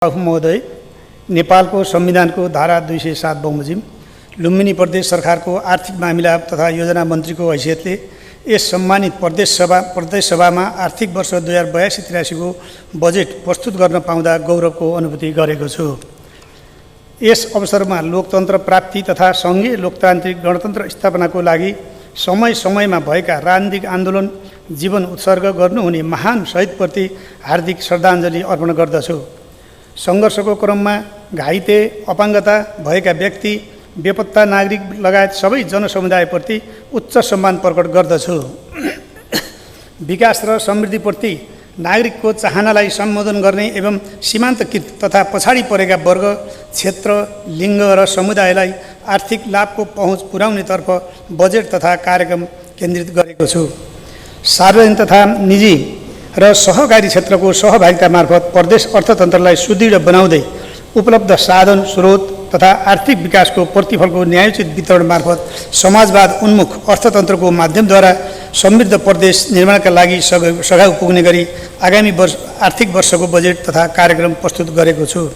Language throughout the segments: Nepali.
महोदय, नेपालको संविधानको धारा 207 बमोजिम लुम्बिनी प्रदेश सरकारको आर्थिक मामिला तथा योजना मन्त्रीको हैसियतले यस सम्मानित प्रदेश सभामा आर्थिक वर्ष 2082-83 को बजेट प्रस्तुत गर्न पाउँदा गौरवको अनुभूति गरेको छु। यस अवसरमा लोकतन्त्र प्राप्ति तथा सङ्घीय लोकतान्त्रिक गणतन्त्र स्थापनाको लागि समय समयमा भएका राजनीतिक आन्दोलन जीवन उत्सर्ग गर्नुहुने महान शहीदप्रति हार्दिक श्रद्धाञ्जली अर्पण गर्दछु। सङ्घर्षको क्रममा घाइते अपाङ्गता भएका व्यक्ति, बेपत्ता नागरिक लगायत सबै जनसमुदायप्रति उच्च सम्मान प्रकट गर्दछु। विकास र समृद्धिप्रति नागरिकको चाहनालाई सम्बोधन गर्ने एवं सीमान्तकृत तथा पछाडि परेका वर्ग, क्षेत्र, लिङ्ग र समुदायलाई आर्थिक लाभको पहुँच पुर्याउनेतर्फ बजेट तथा कार्यक्रम केन्द्रित गरेको छु। सार्वजनिक तथा निजी र सहकारी क्षेत्रको सहभागिता मार्फत प्रदेश अर्थतन्त्रलाई सुदृढ बनाउँदै उपलब्ध साधन स्रोत तथा आर्थिक विकासको प्रतिफलको न्यायोचित वितरण मार्फत समाजवाद उन्मुख अर्थतन्त्रको माध्यमद्वारा समृद्ध प्रदेश निर्माणका लागि सघाउ पुग्ने गरी आगामी आर्थिक वर्षको बजेट तथा कार्यक्रम प्रस्तुत गरेको छु।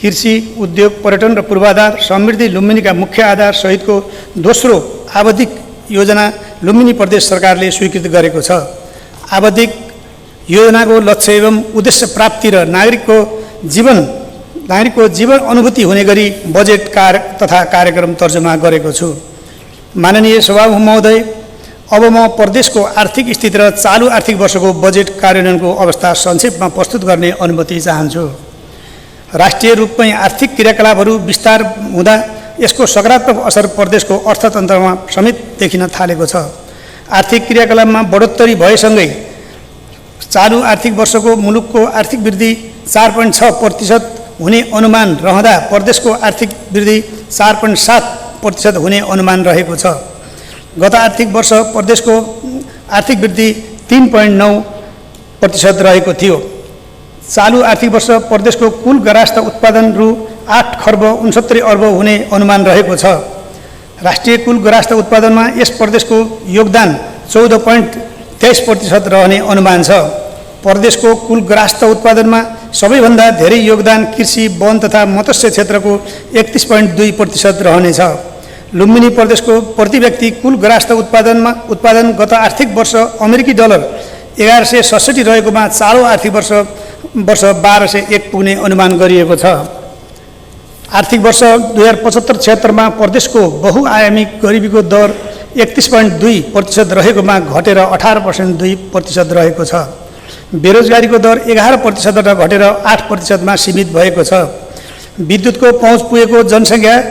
कृषि, उद्योग, पर्यटन र पूर्वाधार समृद्धि लुम्बिनीका मुख्य आधार सहितको दोस्रो आवधिक योजना लुम्बिनी प्रदेश सरकारले स्वीकृत गरेको छ। आवधिक योजनाको लक्ष्य एवं उद्देश्य प्राप्ति र नागरिकको जीवन अनुभूति हुने गरी बजेट तथा कार्यक्रम तर्जुमा गरेको छु। माननीय सभामुख महोदय, अब म प्रदेशको आर्थिक स्थिति र चालु आर्थिक वर्षको बजेट कार्यान्वयनको अवस्था संक्षेपमा प्रस्तुत गर्ने अनुमति चाहन्छु। राष्ट्रिय रूपमै आर्थिक क्रियाकलापहरू विस्तार हुँदा यसको सकारात्मक असर प्रदेशको अर्थतन्त्रमा समेत देखिन थालेको छ। आर्थिक क्रियाकलापमा बढोत्तरी भएसँगै चालु आर्थिक वर्षको मुलुकको आर्थिक वृद्धि 4.6% हुने अनुमान रहँदा प्रदेशको आर्थिक वृद्धि 4.7% हुने अनुमान रहेको छ। गत आर्थिक वर्ष प्रदेशको आर्थिक वृद्धि 3.9% रहेको थियो। चालु आर्थिक वर्ष प्रदेशको कुल गरास्त उत्पादन रु 8 खर्ब 69 अर्ब हुने अनुमान रहेको छ। राष्ट्रिय कुल गरास्त उत्पादनमा यस प्रदेशको योगदान 14.23% रहने अनुमान छ। प्रदेशको कुल गरास्त उत्पादनमा सबैभन्दा धेरै योगदान कृषि, वन तथा मत्स्य क्षेत्रको 31.2% रहनेछ। लुम्बिनी प्रदेशको प्रति व्यक्ति कुल गरास्त उत्पादन गत आर्थिक वर्ष अमेरिकी डलर 1167 रहेकोमा चालु आर्थिक वर्ष 1201 पुग्ने अनुमान गरिएको छ। आर्थिक वर्ष 2075-76 मा प्रदेशको बहुआयामी गरिबीको दर 31.2% रहेकोमा घटेर 18.2% रहेको छ। बेरोजगारीको दर 11% घटेर 8% मा सीमित भएको छ। विद्युतको पहुँच पुगेको जनसङ्ख्या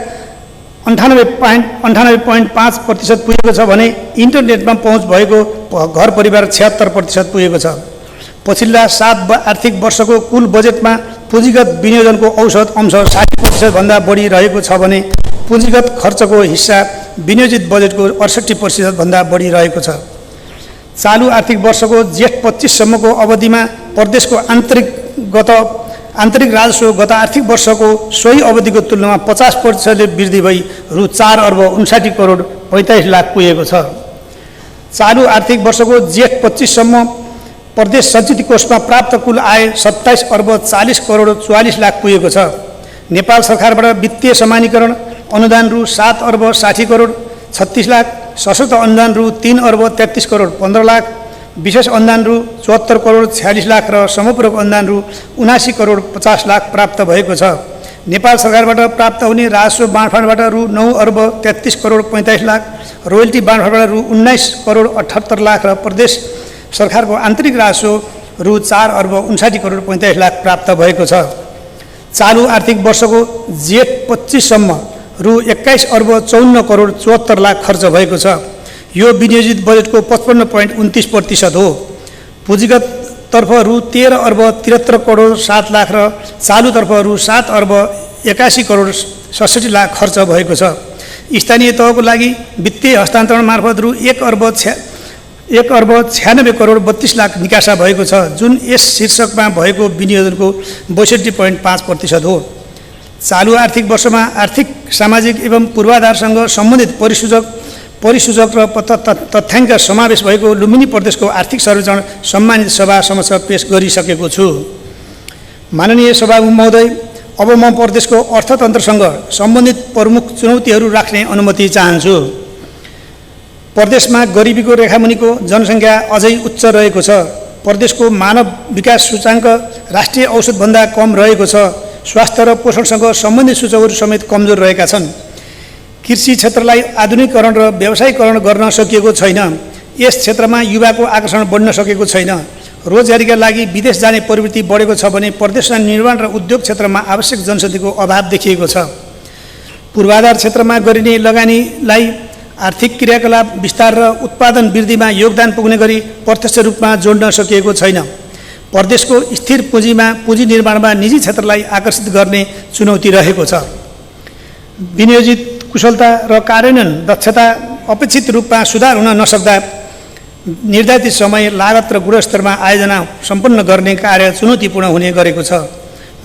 98.5% पुगेको छ भने इन्टरनेटमा पहुँच भएको घर परिवार 76% पुगेको छ। पछिल्ला 7 आर्थिक वर्षको कुल बजेटमा पुँजीगत विनियोजनको औसत अंश 60% भन्दा बढी रहेको छ भने पुँजीगत खर्चको हिस्सा विनियोजित बजेटको 68% भन्दा बढी रहेको छ। चालु आर्थिक वर्षको जेठ 25 सम्मको अवधिमा प्रदेशको आन्तरिक राजस्व गत आर्थिक वर्षको सोही अवधिको तुलनामा 50% वृद्धि भई रु 4 अर्ब 59 करोड 45 लाख पुगेको छ। चालु आर्थिक वर्षको जेठ 25 सम्म प्रदेश सञ्चित कोषमा प्राप्त कुल आय 27 अर्ब 40 करोड 44 लाख पुगेको छ। नेपाल सरकारबाट वित्तीय समानीकरण अनुदान रु 7 अर्ब 60 करोड 36 लाख, सशक्त अनुदान रु 3 अर्ब 33 करोड 15 लाख, विशेष अनुदान रु 74 करोड 46 लाख र समपूरक अनुदान रु 79 करोड 50 लाख प्राप्त भएको छ। नेपाल सरकारबाट प्राप्त हुने राजस्व बाँडफाँडबाट रु 9 अर्ब 33 करोड 45 लाख, रोयल्टी बाँडफाँडबाट रु 19 करोड 78 लाख र प्रदेश सरकारको आन्तरिक राजस्व रु 4 अर्ब 59 करोड 45 लाख प्राप्त भएको छ। चालु आर्थिक वर्षको जेठ 25 सम्म रु 21 अर्ब 54 करोड 74 लाख खर्च भएको छ। यो विनियोजित बजेटको 55.29% हो। पुँजीगत तर्फ रु 13 अर्ब 73 करोड 7 लाख र चालुतर्फ रु 7 अर्ब 81 करोड 67 लाख खर्च भएको छ। स्थानीय तहको लागि वित्तीय हस्तान्तरण मार्फत रु 1 अर्ब 96 करोड 32 लाख निकासा भएको छ, जुन यस शीर्षकमा भएको विनियोजनको 62.5% हो। चालु आर्थिक वर्षमा आर्थिक, सामाजिक एवं पूर्वाधारसँग सम्बन्धित परिसूचक र तथ्याङ्क समावेश भएको लुम्बिनी प्रदेशको आर्थिक सर्वेक्षण सम्मानित सभा समक्ष पेश गरिसकेको छु। माननीय सभामुख महोदय, अब म प्रदेशको अर्थतन्त्रसँग सम्बन्धित प्रमुख चुनौतीहरू राख्ने अनुमति चाहन्छु। प्रदेशमा गरिबीको रेखामुनिको जनसङ्ख्या अझै उच्च रहेको छ। प्रदेशको मानव विकास सूचाङ्क राष्ट्रिय औसतभन्दा कम रहेको छ। स्वास्थ्य र पोषणसँग सम्बन्धित सूचकहरू समेत कमजोर रहेका छन्। कृषि क्षेत्रलाई आधुनिकीकरण र व्यावसायीकरण गर्न सकिएको छैन। यस क्षेत्रमा युवाको आकर्षण बढ्न सकेको छैन। रोजगारीका लागि विदेश जाने प्रवृत्ति बढेको छ भने प्रदेशमा निर्माण र उद्योग क्षेत्रमा आवश्यक जनशक्तिको अभाव देखिएको छ। पूर्वाधार क्षेत्रमा गरिने लगानीलाई आर्थिक क्रियाकलाप विस्तार र उत्पादन वृद्धिमा योगदान पुग्ने गरी प्रत्यक्ष रूपमा जोड्न सकिएको छैन। प्रदेशको स्थिर पुँजी निर्माणमा निजी क्षेत्रलाई आकर्षित गर्ने चुनौती रहेको छ। विनियोजित कुशलता र कार्यान्वयन दक्षता अपेक्षित रूपमा सुधार हुन नसक्दा निर्धारित समय, लागत र गुणस्तरमा आयोजना सम्पन्न गर्ने कार्य चुनौतीपूर्ण हुने गरेको छ।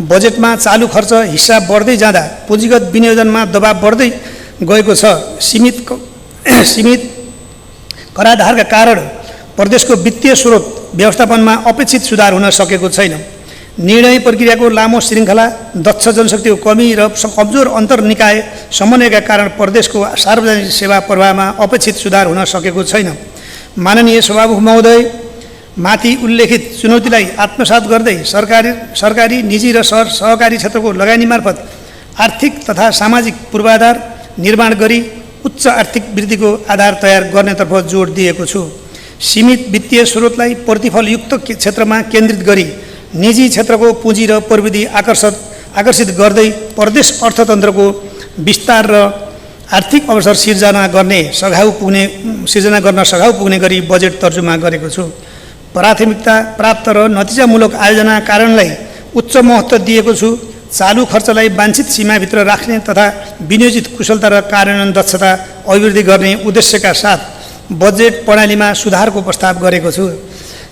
बजेटमा चालु खर्च हिस्सा बढ्दै जाँदा पुँजीगत विनियोजनमा दबाव बढ्दै गएको छ। सीमित कराधारका कारण प्रदेशको वित्तीय स्रोत व्यवस्थापनमा अपेक्षित सुधार हुन सकेको छैन। निर्णय प्रक्रियाको लामो श्रृङ्खला, दक्ष जनशक्तिको कमी र कमजोर अन्तर्निकाय समन्वयका कारण प्रदेशको सार्वजनिक सेवा प्रवाहमा अपेक्षित सुधार हुन सकेको छैन। माननीय सभामुख महोदय, माथि उल्लेखित चुनौतीलाई आत्मसात गर्दै सरकारी, निजी र सहकारी क्षेत्रको लगानी मार्फत आर्थिक तथा सामाजिक पूर्वाधार निर्माण गरी उच्च आर्थिक वृद्धिको आधार तयार गर्नेतर्फ जोड दिएको छु। सीमित वित्तीय स्रोतलाई प्रतिफलयुक्त क्षेत्रमा केन्द्रित गरी निजी क्षेत्रको पुँजी र प्रविधि आकर्षित गर्दै प्रदेश अर्थतन्त्रको विस्तार र आर्थिक अवसर सिर्जना गर्न सघाउ पुग्ने गरी बजेट तर्जुमा गरेको छु। प्राथमिकता प्राप्त र नतिजामूलक आयोजना कार्यान्वयनलाई उच्च महत्त्व दिएको छु। चालु खर्चलाई वाञ्छित सीमाभित्र राख्ने तथा विनियोजित कुशलता र कार्यान्वयन दक्षता अभिवृद्धि गर्ने उद्देश्यका साथ बजेट प्रणालीमा सुधारको प्रस्ताव गरेको छु।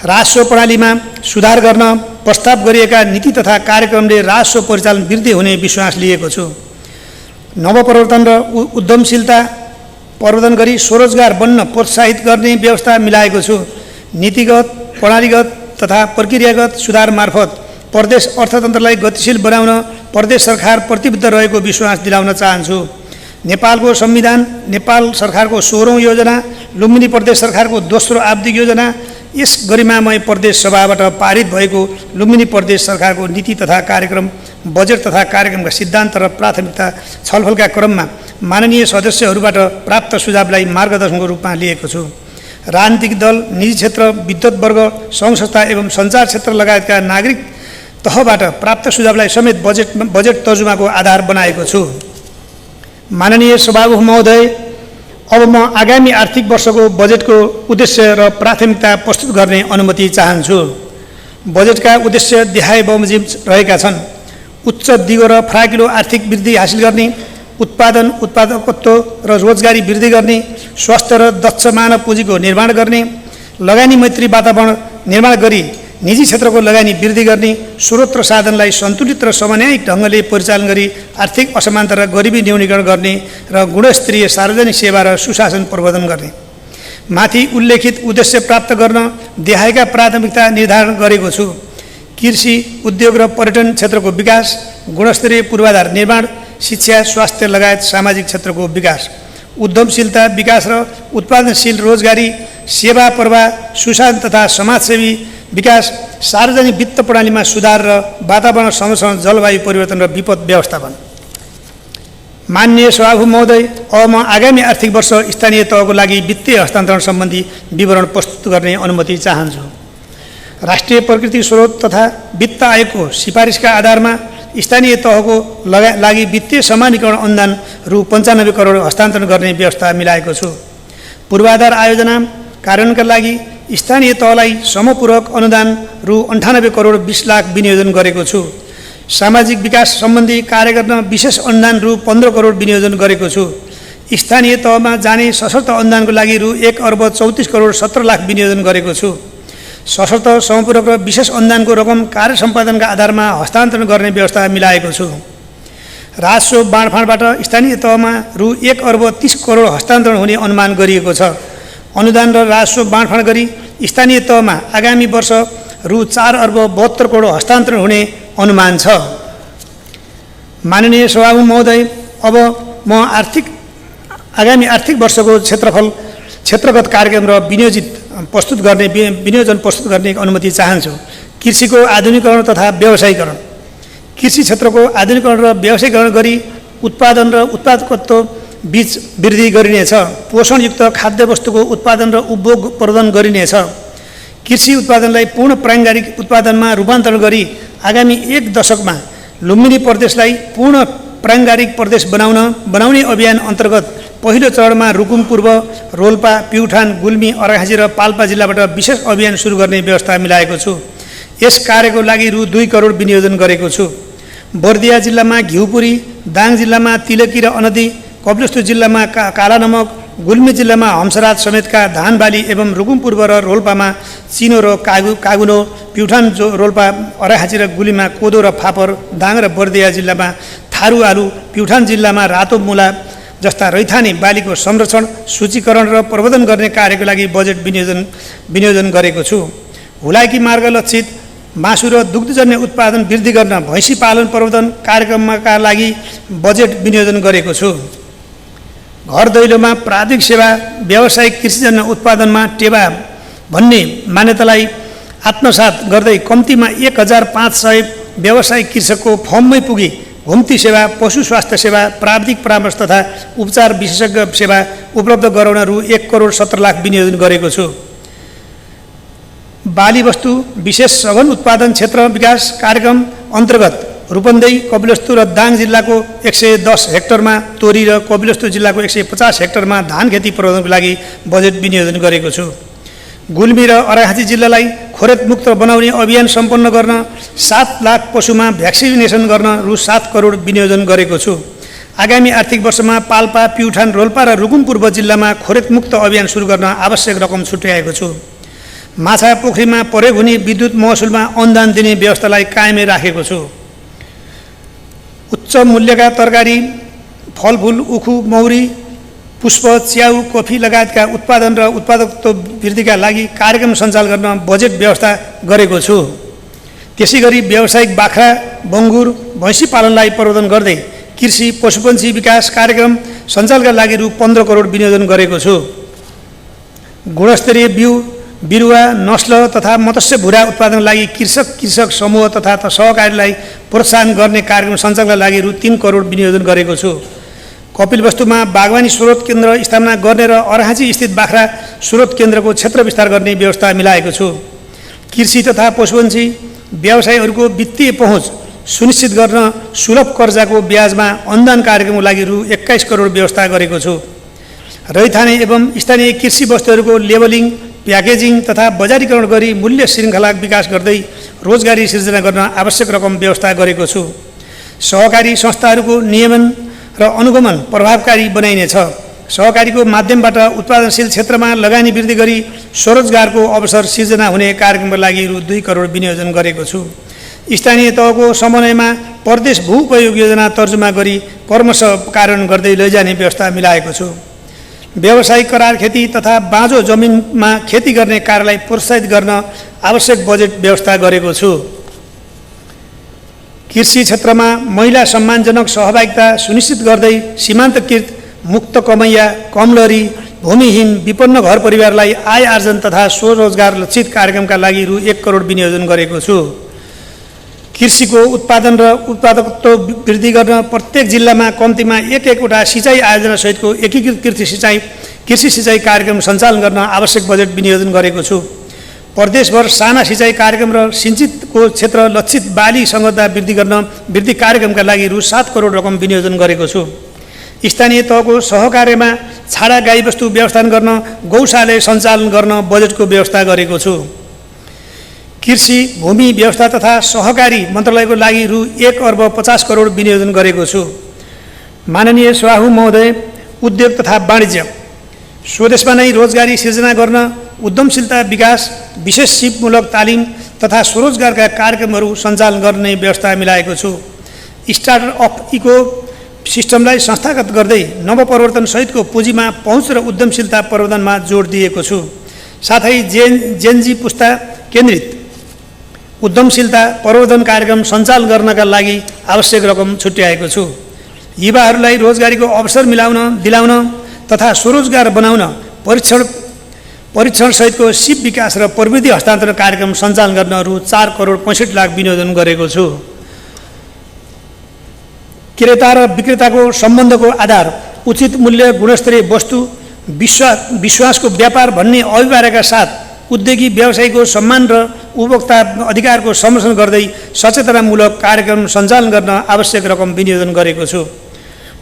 राजस्व प्रणालीमा सुधार गर्न प्रस्ताव गरिएका नीति तथा कार्यक्रमले राजस्व परिचालन वृद्धि हुने विश्वास लिएको छु। नवप्रवर्तन र उद्यमशीलता प्रवर्धन गरी स्वरोजगार बन्न प्रोत्साहित गर्ने व्यवस्था मिलाएको छु। नीतिगत, प्रणालीगत तथा प्रक्रियागत सुधार मार्फत प्रदेश अर्थतन्त्रलाई गतिशील बनाउन प्रदेश सरकार प्रतिबद्ध रहेको विश्वास दिलाउन चाहन्छु। नेपालको संविधान, नेपाल सरकारको 16औं योजना, लुम्बिनी प्रदेश सरकारको दोस्रो आवधिक योजना, यस गरिमामय प्रदेश सभाबाट पारित भएको लुम्बिनी प्रदेश सरकारको नीति तथा कार्यक्रम, बजेट तथा कार्यक्रमका सिद्धान्त र प्राथमिकता छलफलका क्रममा माननीय सदस्यहरूबाट प्राप्त सुझावलाई मार्गदर्शनको रूपमा लिएको छु। राजनीतिक दल, निजी क्षेत्र, विद्युत वर्ग, सङ्घ संस्था एवं सञ्चार क्षेत्र लगायतका नागरिक तहबाट प्राप्त सुझावलाई समेत बजेट तर्जुमाको आधार बनाएको छु। माननीय सभामुख महोदय, अब म आगामी आर्थिक वर्षको बजेटको उद्देश्य र प्राथमिकता प्रस्तुत गर्ने अनुमति चाहन्छु। बजेटका उद्देश्य देखाए बमोजिम रहेका छन्। उच्च दिगो र फराकिलो आर्थिक वृद्धि हासिल गर्ने, उत्पादकत्व र रोजगारी वृद्धि गर्ने, स्वस्थ र दक्ष मानव पुँजीको निर्माण गर्ने, लगानी मैत्री वातावरण निर्माण गरी निजी क्षेत्रको लगानी वृद्धि गर्ने, स्रोत र साधनलाई सन्तुलित र समन्वयित ढङ्गले परिचालन गरी आर्थिक असमानता र गरिबी न्यूनीकरण गर्ने र गुणस्तरीय सार्वजनिक सेवा र सुशासन प्रवर्धन गर्ने। माथि उल्लेखित उद्देश्य प्राप्त गर्न देखाएका प्राथमिकता निर्धारण गरेको छु। कृषि, उद्योग र पर्यटन क्षेत्रको विकास, गुणस्तरीय पूर्वाधार निर्माण, शिक्षा, स्वास्थ्य लगायत सामाजिक क्षेत्रको विकास, उद्यमशीलता विकास र उत्पादनशील रोजगारी, सेवा प्रवाह, सुशासन तथा समाजसेवी विकास, सार्वजनिक वित्त प्रणालीमा सुधार र वातावरण संरक्षण, जलवायु परिवर्तन र विपद व्यवस्थापन। माननीय सभामुख महोदय, अब म आगामी आर्थिक वर्ष स्थानीय तहको लागि वित्तीय हस्तान्तरण सम्बन्धी विवरण प्रस्तुत गर्ने अनुमति चाहन्छु। राष्ट्रिय प्रकृति स्रोत तथा वित्त आयोगको सिफारिसका आधारमा स्थानीय तहको लागि वित्तीय समानीकरण अनुदान रु 95 करोड हस्तान्तरण गर्ने व्यवस्था मिलाएको छु। पूर्वाधार आयोजना कार्यान्वयनका लागि स्थानीय तहलाई समपूरक अनुदान रु 98 करोड 20 लाख विनियोजन गरेको छु। सामाजिक विकास सम्बन्धी कार्य गर्न विशेष अनुदान रु 15 करोड विनियोजन गरेको छु। स्थानीय तहमा जाने सशर्त अनुदानको लागि रु 1 अर्ब 34 करोड 17 लाख विनियोजन गरेको छु। सशर्त, समपूरक र विशेष अनुदानको रकम कार्य सम्पादनका आधारमा हस्तान्तरण गर्ने व्यवस्था मिलाएको छु। राजस्व बाँडफाँडबाट स्थानीय तहमा रु 1 अर्ब 30 करोड हस्तान्तरण हुने अनुमान गरिएको छ। अनुदान र राजस्व बाँडफाँड गरी स्थानीय तहमा आगामी वर्ष रु 4 अर्ब 72 करोड हस्तान्तरण हुने अनुमान छ। माननीय सभामुख महोदय, अब म आगामी आर्थिक वर्षको क्षेत्रगत कार्यक्रम र विनियोजन प्रस्तुत गर्ने अनुमति चाहन्छु। कृषिको आधुनिकीकरण तथा व्यवसायीकरण। कृषि क्षेत्रको आधुनिकीकरण र व्यवसायीकरण गरी उत्पादन र उत्पादकत्व बीच वृद्धि गरिनेछ। पोषणयुक्त खाद्यवस्तुको उत्पादन र उपभोग प्रवर्धन गरिनेछ। कृषि उत्पादनलाई पूर्ण प्राङ्गारिक उत्पादनमा रूपान्तरण गरी आगामी 1 दशकमा लुम्बिनी प्रदेशलाई पूर्ण प्राङ्गारिक प्रदेश बनाउने अभियान अन्तर्गत पहिलो चरणमा रुकुम पूर्व, रोल्पा, प्युठान, गुल्मी, अर्घाखाँची र पाल्पा जिल्लाबाट विशेष अभियान सुरु गर्ने व्यवस्था मिलाएको छु। यस कार्यको लागि रु 2 करोड विनियोजन गरेको छु। बर्दिया जिल्लामा घिउपुरी, दाङ जिल्लामा तिलकी र अनदी, कपिलवस्तु जिल्लामा काला नमक, गुल्मी जिल्लामा हंसराज समेतका धान बाली एवं रुकुम पूर्व र रोल्पामा चिनो र कागुनो, प्युठान रोल्पा, अर्घाखाँची र गुलीमा कोदो र फापर, दाङ र बर्दिया जिल्लामा थारू आलु, प्युठान जिल्लामा रातो मुला जस्ता रैथाने बालीको संरक्षण, सूचीकरण र प्रवर्धन गर्ने कार्यको लागि बजेट विनियोजन गरेको छु। हुलाकी मार्ग लक्षित मासु र दुग्धजन्य उत्पादन वृद्धि गर्न भैँसी पालन प्रवर्धन कार्यक्रमका लागि बजेट विनियोजन गरेको छु। घर दैलोमा प्राविधिक सेवा व्यावसायिक कृषिजन्य उत्पादनमा टेवा भन्ने मान्यतालाई आत्मसात गर्दै कम्तीमा 1500 व्यावसायिक कृषकको फर्ममै पुगी घुम्ती सेवा, पशु स्वास्थ्य सेवा, प्राविधिक परामर्श तथा उपचार विशेषज्ञ सेवा उपलब्ध गराउन रु 1 करोड 70 लाख विनियोजन गरेको छु। बाली वस्तु विशेष सघन उत्पादन क्षेत्र विकास कार्यक्रम अन्तर्गत रूपन्देही, कपिलवस्तु र दाङ जिल्लाको 110 हेक्टरमा, तोरी र कपिलवस्तु जिल्लाको 150 हेक्टरमा धान खेती प्रवर्धनको लागि बजेट विनियोजन गरेको छु। गुल्मी र अर्घाखाँची जिल्लालाई खोरेतमुक्त बनाउने अभियान सम्पन्न गर्न 7 लाख पशुमा भ्याक्सिनेसन गर्न रु 7 करोड विनियोजन गरेको छु। आगामी आर्थिक वर्षमा पाल्पा, प्युठान, रोल्पा र रुकुम पूर्व जिल्लामा खोरेतमुक्त अभियान सुरु गर्न आवश्यक रकम छुट्याएको छु। माछा पोखरीमा प्रयोग हुने विद्युत महसुलमा अनुदान दिने व्यवस्थालाई कायमै राखेको छु। उच्च मूल्यका तरकारी, फलफुल, उखु, मौरी, पुष्प, च्याउ, कफी लगायतका उत्पादन र उत्पादकत्व वृद्धिका लागि कार्यक्रम सञ्चालन गर्न बजेट व्यवस्था गरेको छु। त्यसैगरी व्यावसायिक बाख्रा, बङ्गुर, भैँसी पालनलाई प्रवर्धन गर्दै कृषि पशुपन्छी विकास कार्यक्रम सञ्चालनका लागि रु 15 करोड विनियोजन गरेको छु। गुणस्तरीय बिउ, बिरुवा, नस्ल तथा मत्स्य भुरा उत्पादनका लागि कृषक समूह तथा सहकारीलाई प्रोत्साहन गर्ने कार्यक्रम सञ्चालनका लागि रु 3 करोड विनियोजन गरेको छु। कपिलवस्तुमा बागवानी स्रोत केन्द्र स्थापना गर्ने र अर्घाखाँची स्थित बाख्रा स्रोत केन्द्रको क्षेत्र विस्तार गर्ने व्यवस्था मिलाएको छु। कृषि तथा पशुपन्छी व्यवसायीहरूको वित्तीय पहुँच सुनिश्चित गर्न सुलभ कर्जाको ब्याजमा अनुदान कार्यक्रमको लागि रु 21 करोड व्यवस्था गरेको छु। रैथाने एवं स्थानीय कृषि वस्तुहरूको लेबलिङ, प्याकेजिङ तथा बजारीकरण गरी मूल्य श्रृङ्खला विकास गर्दै रोजगारी सिर्जना गर्न आवश्यक रकम व्यवस्था गरेको छु। सहकारी संस्थाहरूको नियमन र अनुगमन प्रभावकारी बनाइनेछ। सहकारीको माध्यमबाट उत्पादनशील क्षेत्रमा लगानी वृद्धि गरी स्वरोजगारको अवसर सिर्जना हुने कार्यक्रमका लागि रु 2 करोड विनियोजन गरेको छु। स्थानीय तहको समन्वयमा प्रदेश भू उपयोग योजना तर्जुमा गरी कर्मश कार्यान्वयन गर्दै लैजाने व्यवस्था मिलाएको छु। व्यावसायिक करार खेती तथा बाँझो जमिनमा खेती गर्ने कार्यलाई प्रोत्साहित गर्न आवश्यक बजेट व्यवस्था गरेको छु। कृषि क्षेत्रमा महिला सम्मानजनक सहभागिता सुनिश्चित गर्दै सीमान्तकृत, मुक्त कमैया, कमलरी, भूमिहीन, विपन्न घर परिवारलाई आय आर्जन तथा स्वरोजगार लक्षित कार्यक्रमका लागि रु 1 करोड विनियोजन गरेको छु। कृषिको उत्पादन र उत्पादकत्व वृद्धि गर्न प्रत्येक जिल्लामा कम्तीमा 1-1वटा सिँचाइ आयोजना सहितको एकीकृत कृषि सिँचाइ कार्यक्रम सञ्चालन गर्न आवश्यक बजेट विनियोजन गरेको छु। प्रदेशभर साना सिँचाइ कार्यक्रम र सिंचितको क्षेत्र लक्षित बाली संगतता वृद्धि कार्यक्रमका लागि रु 7 करोड रकम विनियोजन गरेको छु। स्थानीय तहको सहकार्यमा छाडा गाईवस्तु व्यवस्थापन गर्न गौशाला सञ्चालन गर्न बजेटको व्यवस्था गरेको छु। कृषि, भूमि व्यवस्था तथा सहकारी मन्त्रालयको लागि रु 1 अर्ब 50 करोड विनियोजन गरेको छु। माननीय सभामुख महोदय, उद्योग तथा वाणिज्य स्वदेशमा नै रोजगारी सिर्जना गर्न उद्यमशीलता विकास, विशेष सिपमूलक तालिम तथा स्वरोजगारका कार्यक्रमहरू सञ्चालन गर्ने व्यवस्था मिलाएको छु। स्टार्टअप इको सिस्टमलाई संस्थागत गर्दै नवप्रवर्तन सहितको पुँजीमा पहुँच र उद्यमशीलता प्रवर्धनमा जोड दिएको छु। साथै जेनजी पुस्ता केन्द्रित उद्यमशीलता प्रवर्धन कार्यक्रम सञ्चालन गर्नका लागि आवश्यक रकम छुट्याएको छु। युवाहरूलाई रोजगारीको अवसर दिलाउन तथा स्वरोजगार बनाउन परीक्षण सहितको सिप विकास र प्रविधि हस्तान्तरण कार्यक्रम सञ्चालन गर्न रु 4 करोड 65 लाख विनियोजन गरेको छु। क्रेता र विक्रेताको सम्बन्धको आधार उचित मूल्य, गुणस्तरीय वस्तु, विश्वासको व्यापार भन्ने अभिप्रायका साथ उद्योगी व्यवसायीको सम्मान र उपभोक्ता अधिकारको संरक्षण गर्दै सचेतनामूलक कार्यक्रम सञ्चालन गर्न आवश्यक रकम विनियोजन गरेको छु।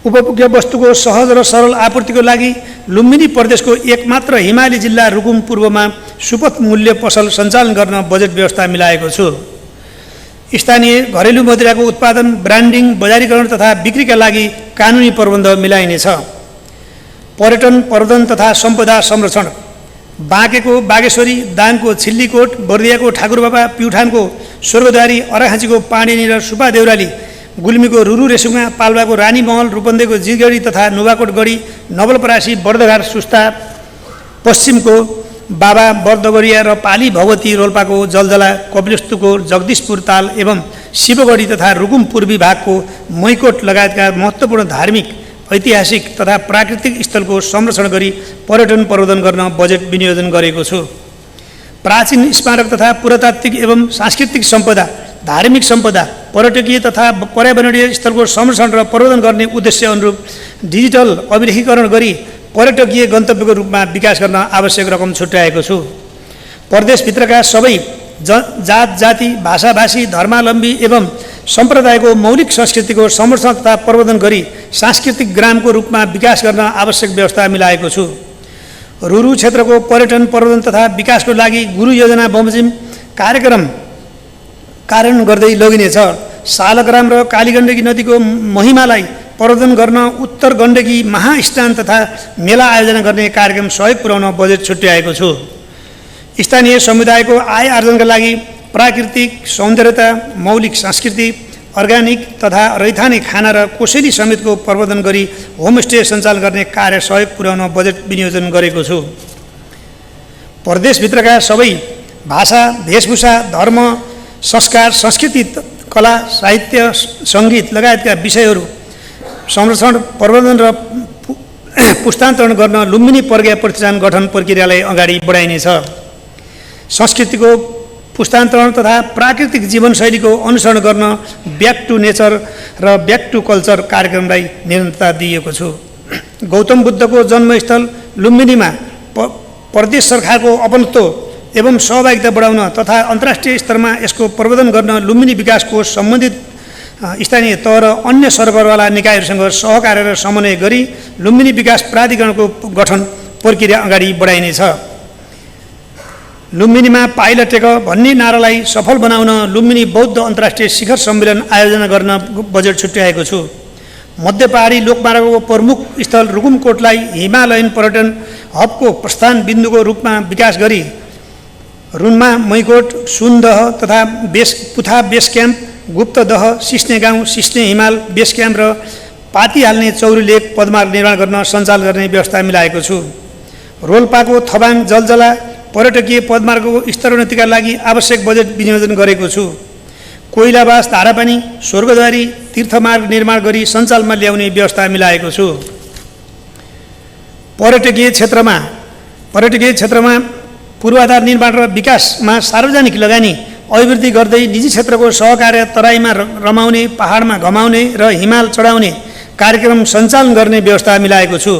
उपभोग्य वस्तुको सहज र सरल आपूर्तिको लागि लुम्बिनी प्रदेशको एकमात्र हिमाली जिल्ला रुकुम पूर्वमा सुपथ मूल्य पसल सञ्चालन गर्न बजेट व्यवस्था मिलाएको छु। स्थानीय घरेलु मदिराको उत्पादन, ब्रान्डिङ, बजारीकरण तथा बिक्रीका लागि कानुनी प्रबन्ध मिलाइनेछ। पर्यटन प्रवर्धन तथा सम्पदा संरक्षण बाँकेको बागेश्वरी, दाङको छिल्लीकोट, बर्दियाको ठाकुरबाबा, प्युठानको स्वर्गद्वारी, अराखाँचीको पाणिनी र सुपा देउराली, गुल्मीको रुरु रेसुङा, पाल्पाको रानी महल, रूपन्देहीको जिरगढी तथा नुवाकोट गढी, नवलपरासी, बर्दघाट, सुस्ता, पश्चिमको बाबा बर्दगढिया र पाली भगवती, रोल्पाको जलजला, कपिलवस्तुको जगदीशपुर ताल एवं शिवगढी तथा रुकुम पूर्वी भागको मैकोट लगायतका महत्त्वपूर्ण धार्मिक, ऐतिहासिक तथा प्राकृतिक स्थलको संरक्षण गरी पर्यटन प्रवर्धन गर्न बजेट विनियोजन गरेको छु। प्राचीन स्मारक तथा पुरातात्विक एवं सांस्कृतिक सम्पदा, धार्मिक सम्पदा, पर्यटकीय तथा पर्यावरणीय स्थलको संरक्षण र प्रवर्धन गर्ने उद्देश्य अनुरूप डिजिटल अभिलेखीकरण गरी पर्यटकीय गन्तव्यको रूपमा विकास गर्न आवश्यक रकम छुट्याएको छु। प्रदेशभित्रका सबै जात जाति, भाषा भाषी, धर्मावलम्बी एवं सम्प्रदायको मौलिक संस्कृतिको संरक्षण तथा प्रवर्धन गरी सांस्कृतिक ग्रामको रूपमा विकास गर्न आवश्यक व्यवस्था मिलाएको छु। रुरु क्षेत्रको पर्यटन प्रवर्धन तथा विकासको लागि गुरु योजना बमोजिम कार्यक्रम कार्यान्वयन गर्दै लगिनेछ। सालग्राम र कालीगण्डकी नदीको महिमालाई प्रवर्धन गर्न उत्तर गण्डकी महास्नान तथा मेला आयोजना गर्ने कार्यक्रम सहयोग पुर्याउन बजेट छुट्याएको छु। स्थानीय समुदायको आय आर्जनका लागि प्राकृतिक सौन्दर्यता, मौलिक संस्कृति, अर्ग्यानिक तथा रैथाने खाना र कोसेली समेतको प्रवर्धन गरी होमस्टे सञ्चालन गर्ने कार्य सहयोग पुर्याउन बजेट विनियोजन गरेको छु। प्रदेशभित्रका सबै भाषा, वेशभूषा, धर्म, संस्कार, संस्कृति, कला, साहित्य, सङ्गीत लगायतका विषयहरू संरक्षण, प्रवर्धन र पुस्तान्तरण गर्न लुम्बिनी प्रज्ञा प्रतिष्ठान गठन प्रक्रियालाई अगाडि बढाइनेछ। संस्कृतिको पुस्तान्तरण तथा प्राकृतिक जीवनशैलीको अनुसरण गर्न ब्याक टु नेचर र ब्याक टु कल्चर कार्यक्रमलाई निरन्तरता दिएको छु। गौतम बुद्धको जन्मस्थल लुम्बिनीमा प्रदेश सरकारको अपनत्व एवं सहभागिता बढाउन तथा अन्तर्राष्ट्रिय स्तरमा यसको प्रवर्धन गर्न लुम्बिनी विकास कोष सम्बन्धित स्थानीय तह र अन्य सरकारवाला निकायहरूसँग सहकार्य र समन्वय गरी लुम्बिनी विकास प्राधिकरणको गठन प्रक्रिया अगाडि बढाइनेछ। लुम्बिनीमा पाइला टेक भन्ने नारालाई सफल बनाउन लुम्बिनी बौद्ध अन्तर्राष्ट्रिय शिखर सम्मेलन आयोजना गर्न बजेट छुट्याएको छु। मध्य पहाडी लोकमार्गको प्रमुख स्थल रुकुमकोटलाई हिमालयन पर्यटन हबको प्रस्थान बिन्दुको रूपमा विकास गरी रुनमा मैकोट, सुनदह तथा पुथा बेस क्याम्प, गुप्तदह, सिस्ने गाउँ, सिस्ने हिमाल बेस क्याम्प र पाती हाल्ने चौरी लेक पदमार्ग निर्माण गर्न सञ्चालन गर्ने व्यवस्था मिलाएको छु। रोल्पाको थबाङ जलजला पर्यटकीय पदमार्गको स्तरोन्नतिका लागि आवश्यक बजेट विनियोजन गरेको छु। कोइलाबास, धारापानी, स्वर्गद्वारी तीर्थमार्ग निर्माण गरी सञ्चालनमा ल्याउने व्यवस्था मिलाएको छु। पर्यटकीय क्षेत्रमा पूर्वाधार निर्माण र विकासमा सार्वजनिक लगानी अभिवृद्धि गर्दै निजी क्षेत्रको सहकार्य तराईमा रमाउने, पहाडमा घमाउने र हिमाल चढाउने कार्यक्रम सञ्चालन गर्ने व्यवस्था मिलाएको छु।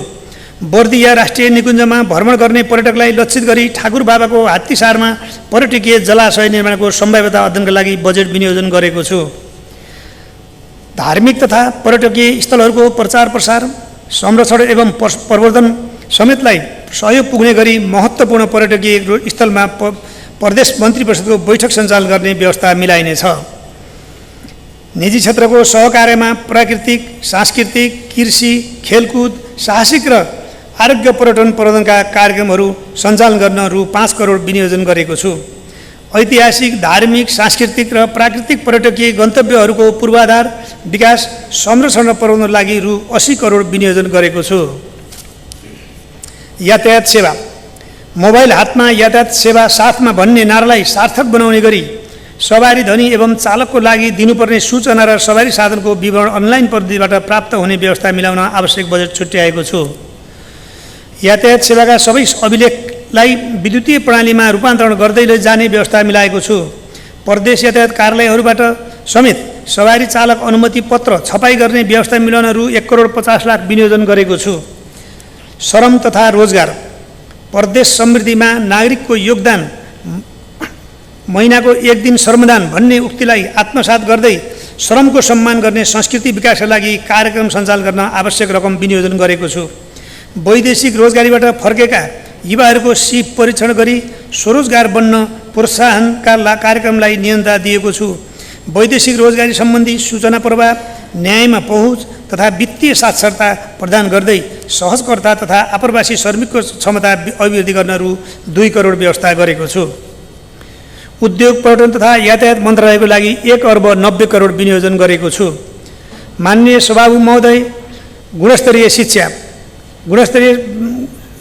बर्दिया राष्ट्रिय निकुञ्जमा भ्रमण गर्ने पर्यटकलाई लक्षित गरी ठाकुर बाबाको हात्तीसारमा पर्यटकीय जलाशय निर्माणको सम्भाव्यता अध्ययनका लागि बजेट विनियोजन गरेको छु। धार्मिक तथा पर्यटकीय स्थलहरूको प्रचार प्रसार, संरक्षण एवं प्रवर्धन समेतलाई सहयोग पुग्ने गरी महत्त्वपूर्ण पर्यटकीय स्थलमा प्रदेश मन्त्री परिषदको बैठक सञ्चालन गर्ने व्यवस्था मिलाइनेछ। निजी क्षेत्रको सहकार्यमा प्राकृतिक, सांस्कृतिक, कृषि, खेलकुद, साहसिक र आरोग्य पर्यटन प्रवर्धनका कार्यक्रमहरू सञ्चालन गर्न रु 5 करोड विनियोजन गरेको छु। ऐतिहासिक, धार्मिक, सांस्कृतिक र प्राकृतिक पर्यटकीय गन्तव्यहरूको पूर्वाधार विकास, संरक्षण र प्रवर्धनको लागि रु 80 करोड विनियोजन गरेको छु। यातायात सेवा, मोबाइल हातमा यातायात सेवा साथमा भन्ने नारालाई सार्थक बनाउने गरी सवारी धनी एवं चालकको लागि दिनुपर्ने सूचना र सवारी साधनको विवरण अनलाइन पद्धतिबाट प्राप्त हुने व्यवस्था मिलाउन आवश्यक बजेट छुट्याएको छु। यातायात सेवाका सबै अभिलेखलाई विद्युतीय प्रणालीमा रूपान्तरण गर्दै जाने व्यवस्था मिलाएको छु। प्रदेश यातायात कार्यालयहरूबाट समेत सवारी चालक अनुमति पत्र छपाई गर्ने व्यवस्था मिलाउन रु 1,50,00,000 विनियोजन गरेको छु। श्रम तथा रोजगार प्रदेश समृद्धिमा नागरिकको योगदान महिनाको एक दिन श्रमदान भन्ने उक्तिलाई आत्मसात गर्दै श्रमको सम्मान गर्ने संस्कृति विकासका लागि कार्यक्रम सञ्चालन गर्न आवश्यक रकम विनियोजन गरेको छु। वैदेशिक रोजगारीबाट फर्केका युवाहरूको सिप परीक्षण गरी स्वरोजगार बन्न प्रोत्साहनका कार्यक्रमलाई नियन्त्रणा दिएको छु। वैदेशिक रोजगारी सम्बन्धी सूचना प्रवाह, न्यायमा पहुँच तथा वित्तीय साक्षरता प्रदान गर्दै सहजकर्ता तथा आप्रवासी श्रमिकको क्षमता अभिवृद्धि गर्न रु 2 करोड व्यवस्था गरेको छु। उद्योग, पर्यटन तथा यातायात मन्त्रालयको लागि 1,90 करोड विनियोजन गरेको छु। माननीय सभामुख महोदय, गुणस्तरीय शिक्षा, गुणस्तरीय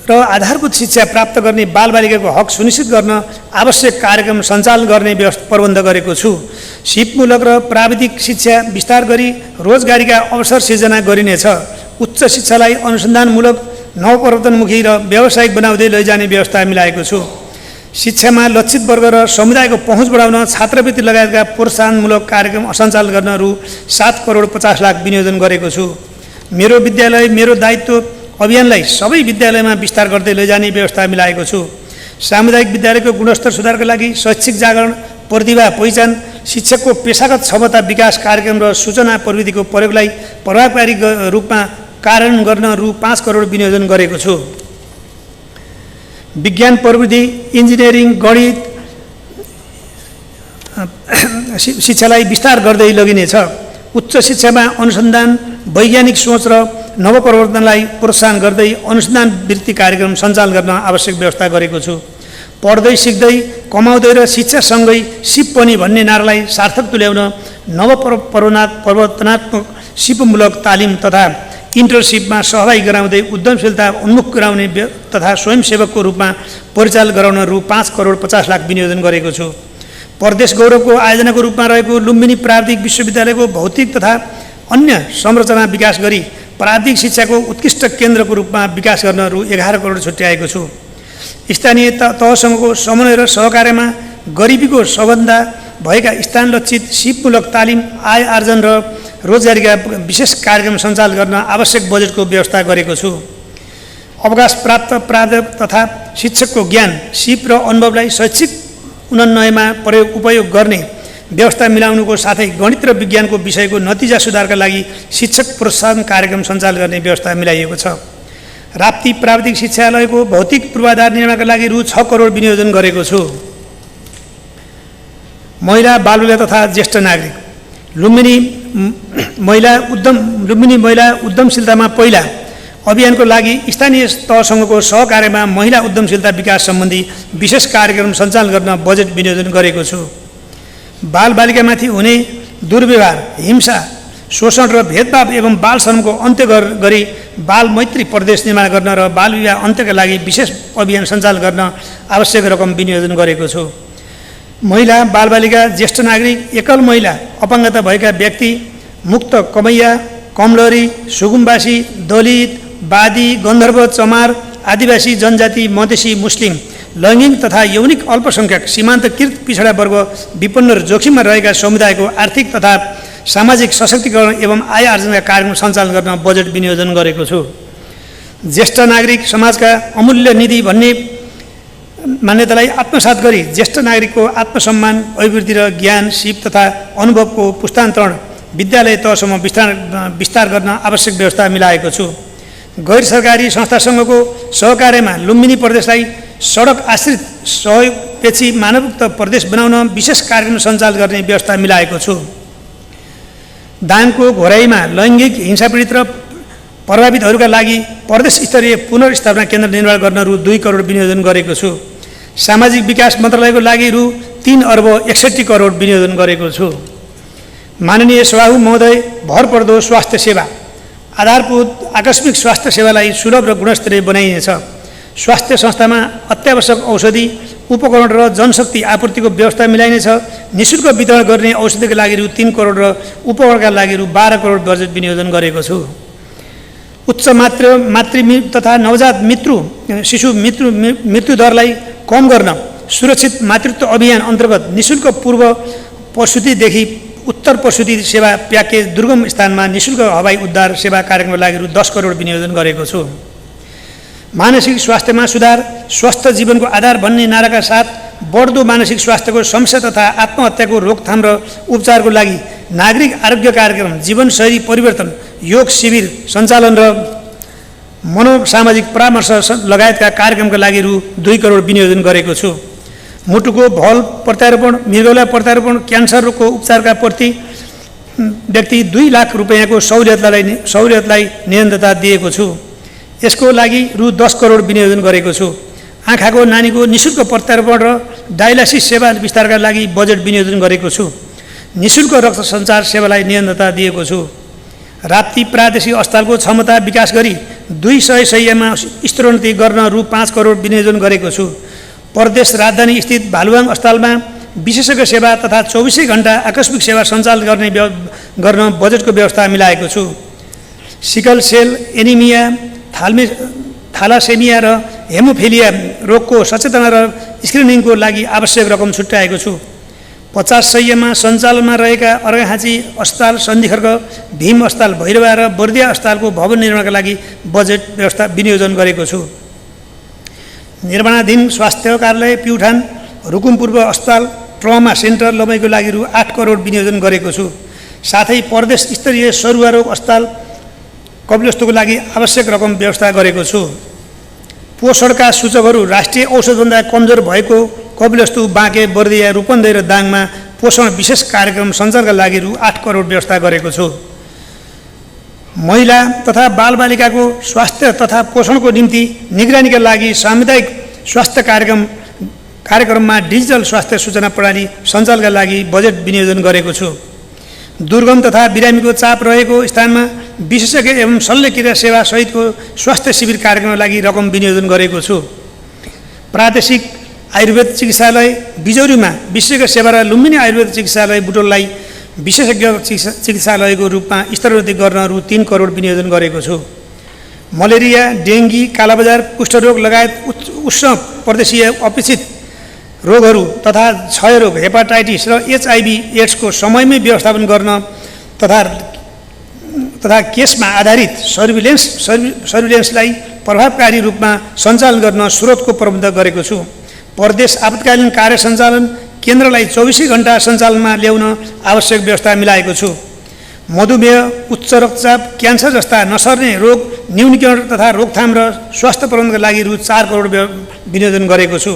र आधारभूत शिक्षा प्राप्त गर्ने बालबालिकाको हक सुनिश्चित गर्न आवश्यक कार्यक्रम सञ्चालन गर्ने प्रबन्ध गरेको छु। सिपमूलक र प्राविधिक शिक्षा विस्तार गरी रोजगारीका अवसर सिर्जना गरिनेछ। उच्च शिक्षालाई अनुसन्धानमूलक, नवप्रवर्तनमुखी र व्यावसायिक बनाउँदै लैजाने व्यवस्था मिलाएको छु। शिक्षामा लक्षित वर्ग र समुदायको पहुँच बढाउन छात्रवृत्ति लगायतका प्रोत्साहनमूलक कार्यक्रम सञ्चालन गर्न रु 7,50,00,000 विनियोजन गरेको छु। मेरो विद्यालय मेरो दायित्व अभियानलाई सबै विद्यालयमा विस्तार गर्दै लैजाने व्यवस्था मिलाएको छु। सामुदायिक विद्यालयको गुणस्तर सुधारका लागि शैक्षिक जागरण, प्रतिभा पहिचान, शिक्षकको पेशागत क्षमता विकास कार्यक्रम र सूचना प्रविधिको प्रयोगलाई प्रभावकारी रूपमा कार्यान्वयन गर्न रु 5 करोड विनियोजन गरेको छु। विज्ञान प्रविधि, इन्जिनियरिङ, गणित शिक्षालाई विस्तार गर्दै लगिनेछ। उच्च शिक्षामा अनुसन्धान, वैज्ञानिक सोच र नवप्रवर्तनलाई प्रोत्साहन गर्दै अनुसन्धान वृत्ति कार्यक्रम सञ्चालन गर्न आवश्यक व्यवस्था गरेको छु। पढ्दै सिक्दै कमाउँदै र शिक्षासँगै सिप पनि भन्ने नारालाई सार्थक तुल्याउन नवप्रवर्तनात्मक सिपमूलक तालिम तथा इन्टर्नसिपमा सहभागी गराउँदै उद्यमशीलता उन्मुख गराउने तथा स्वयंसेवकको रूपमा परिचालन गराउन रु 5,50,00,000 विनियोजन गरेको छु। प्रदेश गौरवको आयोजनाको रूपमा रहेको लुम्बिनी प्राविधिक विश्वविद्यालयको भौतिक तथा अन्य संरचना विकास गरी प्राविधिक शिक्षाको उत्कृष्ट केन्द्रको रूपमा विकास गर्न रु 11 करोड छुट्याएको छु। स्थानीय तहसँगको समन्वय र सहकार्यमा गरिबीको सबभन्दा भएका स्थान लक्षित सिपमूलक तालिम, आय आर्जन र रोजगारीका विशेष कार्यक्रम सञ्चालन गर्न आवश्यक बजेटको व्यवस्था गरेको छु। अवकाश प्राप्त प्राध्यापक तथा शिक्षकको ज्ञान, सिप र अनुभवलाई शैक्षिक उन्नयनमा उपयोग गर्ने व्यवस्था मिलाउनुको साथै गणित र विज्ञानको विषयको नतिजा सुधारका लागि शिक्षक प्रोत्साहन कार्यक्रम सञ्चालन गर्ने व्यवस्था मिलाइएको छ। राप्ती प्राविधिक शिक्षालयको भौतिक पूर्वाधार निर्माणका लागि रु 6 करोड विनियोजन गरेको छु। महिला, बालबालिका तथा ज्येष्ठ नागरिक लुम्बिनी महिला उद्यमशीलतामा पहिला अभियानको लागि स्थानीय तहसँगको सहकार्यमा महिला उद्यमशीलता विकास सम्बन्धी विशेष कार्यक्रम सञ्चालन गर्न बजेट विनियोजन गरेको छु। बालबालिकामाथि हुने दुर्व्यवहार, हिंसा, शोषण र भेदभाव एवं बाल श्रमको अन्त्य गरी बाल मैत्री प्रदेश निर्माण गर्न र बाल विवाह अन्त्यका लागि विशेष अभियान सञ्चालन गर्न आवश्यक रकम विनियोजन गरेको छु। महिला, बालबालिका, ज्येष्ठ नागरिक, एकल महिला, अपाङ्गता भएका व्यक्ति, मुक्त कमैया, कमलरी, सुगुम्बासी, दलित, बादी, गन्धर्व, चमार, आदिवासी जनजाति, मधेसी, मुस्लिम, लैङ्गिक तथा यौनिक अल्पसङ्ख्यक, सीमान्तकृत पिछडा वर्ग, विपन्न र जोखिममा रहेका समुदायको आर्थिक तथा सामाजिक सशक्तिकरण एवं आय आर्जनका कार्यक्रम सञ्चालन गर्न बजेट विनियोजन गरेको छु। ज्येष्ठ नागरिक समाजका अमूल्य निधि भन्ने मान्यतालाई आत्मसात गरी ज्येष्ठ नागरिकको आत्मसम्मान, अभिवृद्धि र ज्ञान, सिप तथा अनुभवको पुस्तान्तरण विद्यालय तहसम्म विस्तार गर्न आवश्यक व्यवस्था मिलाएको छु। गैर सरकारी संस्थासँगको सहकार्यमा लुम्बिनी प्रदेशलाई सडक आश्रित सहयोगपेक्षी मानवयुक्त प्रदेश बनाउन विशेष कार्यक्रम सञ्चालन गर्ने व्यवस्था मिलाएको छु। दाङको घोराईमा लैङ्गिक हिंसा पीडित र प्रभावितहरूका लागि प्रदेश स्तरीय पुनर्स्थापना केन्द्र निर्माण गर्न रु 2 करोड विनियोजन गरेको छु। सामाजिक विकास मन्त्रालयको लागि रु 3,61 करोड विनियोजन गरेको छु। माननीय सभामुख महोदय, भरपर्दो स्वास्थ्य सेवा, आधारभूत आकस्मिक स्वास्थ्य सेवालाई सुलभ र गुणस्तरीय बनाइनेछ। स्वास्थ्य संस्थामा अत्यावश्यक औषधि, उपकरण र जनशक्ति आपूर्तिको व्यवस्था मिलाइनेछ। निःशुल्क वितरण गर्ने औषधिका लागि रु 3 करोड र उपकरणका लागि रु 12 करोड बजेट विनियोजन गरेको छु। उच्च मातृ तथा नवजात शिशु मृत्यु दरलाई कम गर्न सुरक्षित मातृत्व अभियान अन्तर्गत निःशुल्क पूर्व प्रसुतिदेखि उत्तर प्रसुति सेवा प्याकेज दुर्गम स्थानमा निःशुल्क हवाई उद्धार सेवा कार्यक्रमका लागि रु 10 करोड विनियोजन गरेको छु। मानसिक स्वास्थ्यमा सुधार स्वस्थ जीवनको आधार भन्ने नाराका साथ बढ्दो मानसिक स्वास्थ्यको समस्या तथा आत्महत्याको रोकथाम र उपचारको लागि नागरिक आरोग्य कार्यक्रम, जीवनशैली परिवर्तन, योग शिविर सञ्चालन र मनोसामाजिक परामर्श लगायतका कार्यक्रमका लागि रु 2 करोड विनियोजन गरेको छु। मुटुको भल प्रत्यारोपण, मृगौला प्रत्यारोपण, क्यान्सर रोगको उपचारका प्रति व्यक्ति 2 लाख रुपैयाँको सहुलियतलाई निरन्तरता दिएको छु। यसको लागि रु 10 करोड विनियोजन गरेको छु। आँखाको नानीको निःशुल्क प्रत्यारोपण र डायलासिस सेवा विस्तारका लागि बजेट विनियोजन गरेको छु। निःशुल्क रक्त सञ्चार सेवालाई निरन्तरता दिएको छु। राप्ती प्रादेशिक अस्पतालको क्षमता विकास गरी 200 शय्यामा स्तरोन्नति गर्न रु 5 करोड विनियोजन गरेको छु। प्रदेश राजधानी स्थित भालुवाङ अस्पतालमा विशेषज्ञ सेवा तथा 24 घण्टा आकस्मिक सेवा सञ्चालन गर्न बजेटको व्यवस्था मिलाएको छु। सिकल सेल एनिमिया, थालासेमिया र हेमोफिलिया रोगको सचेतना र स्क्रिनिङको लागि आवश्यक रकम छुट्याएको छु। 50 शय्यामा सञ्चालनमा रहेका अर्घाखाँची अस्पताल, सन्धिखर्क भीम अस्पताल भैरवा र बर्दिया अस्पतालको भवन निर्माणका लागि बजेट व्यवस्था विनियोजन गरेको छु। निर्माणाधीन स्वास्थ्य कार्यालय प्युठान, रुकुम पूर्व अस्पताल, ट्रमा सेन्टर लमैको लागि रु 8 करोड विनियोजन गरेको छु। साथै प्रदेश स्तरीय सरुवा रोग अस्पताल कपिलवस्तुको लागि आवश्यक रकम व्यवस्था गरेको छु। पोषणका सूचकहरू राष्ट्रिय औषधभन्दा कमजोर भएको कपिलवस्तु, बाँके, बर्दिया, रूपन्देही र दाङमा पोषण विशेष कार्यक्रम सञ्चालनका लागि रु 8 करोड व्यवस्था गरेको छु। महिला तथा बालबालिकाको स्वास्थ्य तथा पोषणको निम्ति निगरानीका लागि सामुदायिक स्वास्थ्य कार्यक्रममा डिजिटल स्वास्थ्य सूचना प्रणाली सञ्चालनका लागि बजेट विनियोजन गरेको छु। दुर्गम तथा बिरामीको चाप रहेको स्थानमा विशेषज्ञ एवं शल्यक्रिया सेवा सहितको स्वास्थ्य शिविर कार्यक्रमका लागि रकम विनियोजन गरेको छु। प्रादेशिक आयुर्वेद चिकित्सालय बिजौरीमा विशेषज्ञ सेवा र लुम्बिनी आयुर्वेद चिकित्सालय बुटोललाई विशेषज्ञ चिकित्सालयको रूपमा स्तरोन्नति गर्न रु 3 करोड विनियोजन गरेको छु। मलेरिया, डेङ्गी, कालाबजार, कुष्ठरोग लगायत उष्ण प्रदेशीय अपेक्षित रोगहरू तथा क्षयरोग, हेपाटाइटिस र HIV एड्सको समयमै व्यवस्थापन गर्न तथा केसमा आधारित सर्भिलेन्सलाई प्रभावकारी रूपमा सञ्चालन गर्न स्रोतको प्रबन्ध गरेको छु। प्रदेश आपतकालीन कार्य सञ्चालन केन्द्रलाई 24 घण्टा सञ्चालनमा ल्याउन आवश्यक व्यवस्था मिलाएको छु। मधुमेह, उच्च रक्तचाप, क्यान्सर जस्ता नसर्ने रोग न्यूनीकरण तथा रोकथाम र स्वास्थ्य प्रबन्धका लागि रु 4 करोड विनियोजन गरेको छु।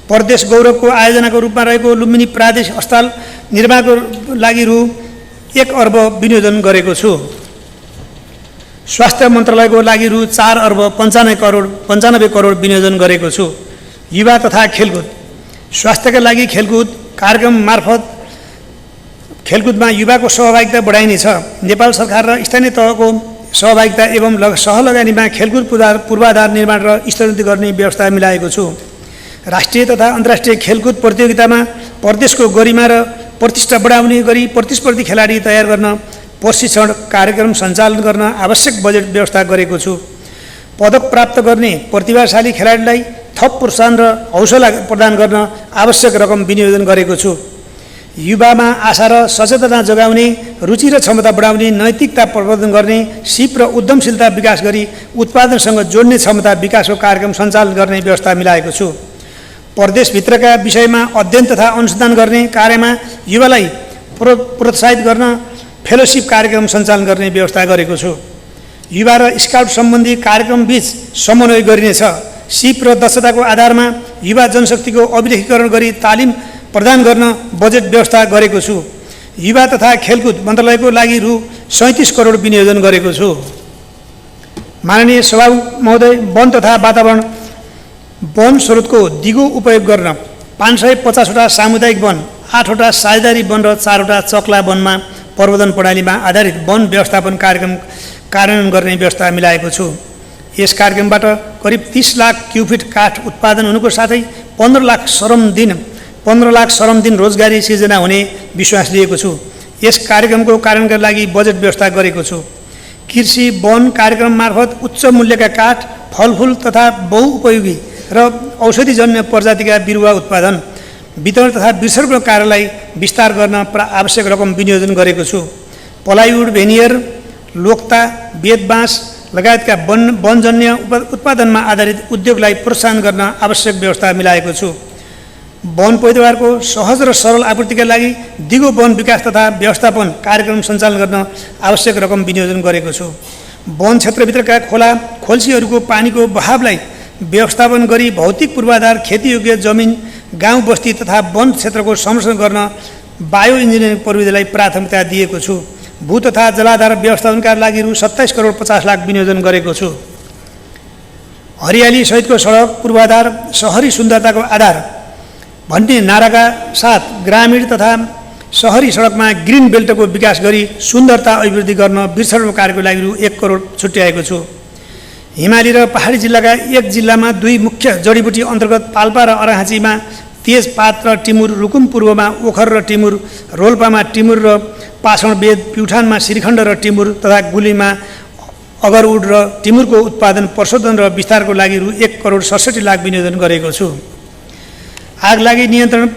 प्रदेश गौरवको आयोजनाको रूपमा रहेको लुम्बिनी प्रादेशिक अस्पताल निर्माणको लागि रु 1 अर्ब विनियोजन गरेको छु। स्वास्थ्य मन्त्रालयको लागि रु 4 अर्ब 95 करोड विनियोजन गरेको छु। युवा तथा खेलकुद स्वास्थ्यका लागि खेलकुद कार्यक्रम मार्फत खेलकुदमा युवाको सहभागिता बढाइनेछ। नेपाल सरकार र स्थानीय तहको सहभागिता एवं सहलगानीमा खेलकुद पूर्वाधार निर्माण र स्तरोन्नति गर्ने व्यवस्था मिलाएको छु। राष्ट्रिय तथा अन्तर्राष्ट्रिय खेलकुद प्रतियोगितामा प्रदेशको गरिमा र प्रतिष्ठा बढाउने गरी प्रतिस्पर्धी खेलाडी तयार गर्न प्रशिक्षण कार्यक्रम सञ्चालन गर्न आवश्यक बजेट व्यवस्था गरेको छु। पदक प्राप्त गर्ने प्रतिभाशाली खेलाडीलाई थप प्रोत्साहन र हौसला प्रदान गर्न आवश्यक रकम विनियोजन गरेको छु। युवामा आशा र सचेतना जगाउने, रुचि र क्षमता बढाउने, नैतिकता प्रवर्धन गर्ने, सिप र उद्यमशीलता विकास गरी उत्पादनसँग जोड्ने क्षमता विकासको कार्यक्रम सञ्चालन गर्ने व्यवस्था मिलाएको छु। प्रदेशभित्रका विषयमा अध्ययन तथा अनुसन्धान गर्ने कार्यमा युवालाई प्रोत्साहित गर्न फेलोसिप कार्यक्रम सञ्चालन गर्ने व्यवस्था गरेको छु। युवा र स्काउट सम्बन्धी कार्यक्रम बीच समन्वय गरिनेछ। सिप र दक्षताको आधारमा युवा जनशक्तिको अभिलेखीकरण गरी तालिम प्रदान गर्न बजेट व्यवस्था गरेको छु। युवा तथा खेलकुद मन्त्रालयको लागि रु 37 करोड विनियोजन गरेको छु। माननीय सभामुख महोदय, वन तथा वातावरण वन स्रोतको दिगो उपयोग गर्न 550वटा सामुदायिक वन, 8वटा साझेदारी वन र 4वटा चक्ला वनमा प्रबन्धन प्रणालीमा आधारित वन व्यवस्थापन कार्यक्रम कार्यान्वयन गर्ने व्यवस्था मिलाएको छु। यस कार्यक्रमबाट करिब 30 लाख क्युफिट काठ उत्पादन हुनुको साथै 15 लाख श्रम दिन रोजगारी सिर्जना हुने विश्वास लिएको छु। यस कार्यक्रमको कार्यान्वयनका लागि बजेट व्यवस्था गरेको छु। कृषि वन कार्यक्रम मार्फत उच्च मूल्यका काठ, फलफुल तथा बहुउपयोगी र औषधिजन्य प्रजातिका बिरुवा उत्पादन, वितरण तथा वृक्षरोपण कार्यलाई विस्तार गर्न आवश्यक रकम विनियोजन गरेको छु। प्लाइवुड, भेनियर, लोक्ता, बेत बाँस लगायतका वनजन्य उत्पादनमा आधारित उद्योगलाई प्रोत्साहन गर्न आवश्यक व्यवस्था मिलाएको छु। वन पैदावारको सहज र सरल आपूर्तिका लागि दिगो वन विकास तथा व्यवस्थापन कार्यक्रम सञ्चालन गर्न आवश्यक रकम विनियोजन गरेको छु। वन क्षेत्रभित्रका खोल्सीहरूको पानीको बहावलाई व्यवस्थापन गरी भौतिक पूर्वाधार, खेतीयोग्य जमिन, गाउँ बस्ती तथा वन क्षेत्रको संरक्षण गर्न बायो इन्जिनियरिङ प्रविधिलाई प्राथमिकता दिएको छु। भू तथा जलाधार व्यवस्थापनका लागि रु 27 करोड 50 लाख विनियोजन गरेको छु। हरियाली सहितको सडक पूर्वाधार सहरी सुन्दरताको आधार भन्ने नाराका साथ ग्रामीण तथा सहरी सडकमा ग्रिन बेल्टको विकास गरी सुन्दरता अभिवृद्धि गर्न वृक्षरोपण कार्यको लागि रु 1 करोड छुट्याएको छु। हिमाली र पहाडी जिल्लाका एक जिल्लामा 2 मुख्य जडीबुटी अन्तर्गत पाल्पा र अराहाँचीमा तेजपात र टिमुर, रुकुम पूर्वमा ओखर र टिमुर, रोल्पामा टिमुर र पाषण बेद, प्युठानमा श्रीखण्ड र टिमुर तथा गुलीमा अगरवुड र टिमुरको उत्पादन, प्रशोधन र विस्तारको लागि रु 1 करोड 67 लाख विनियोजन गरेको छु। आगलागी नियन्त्रण,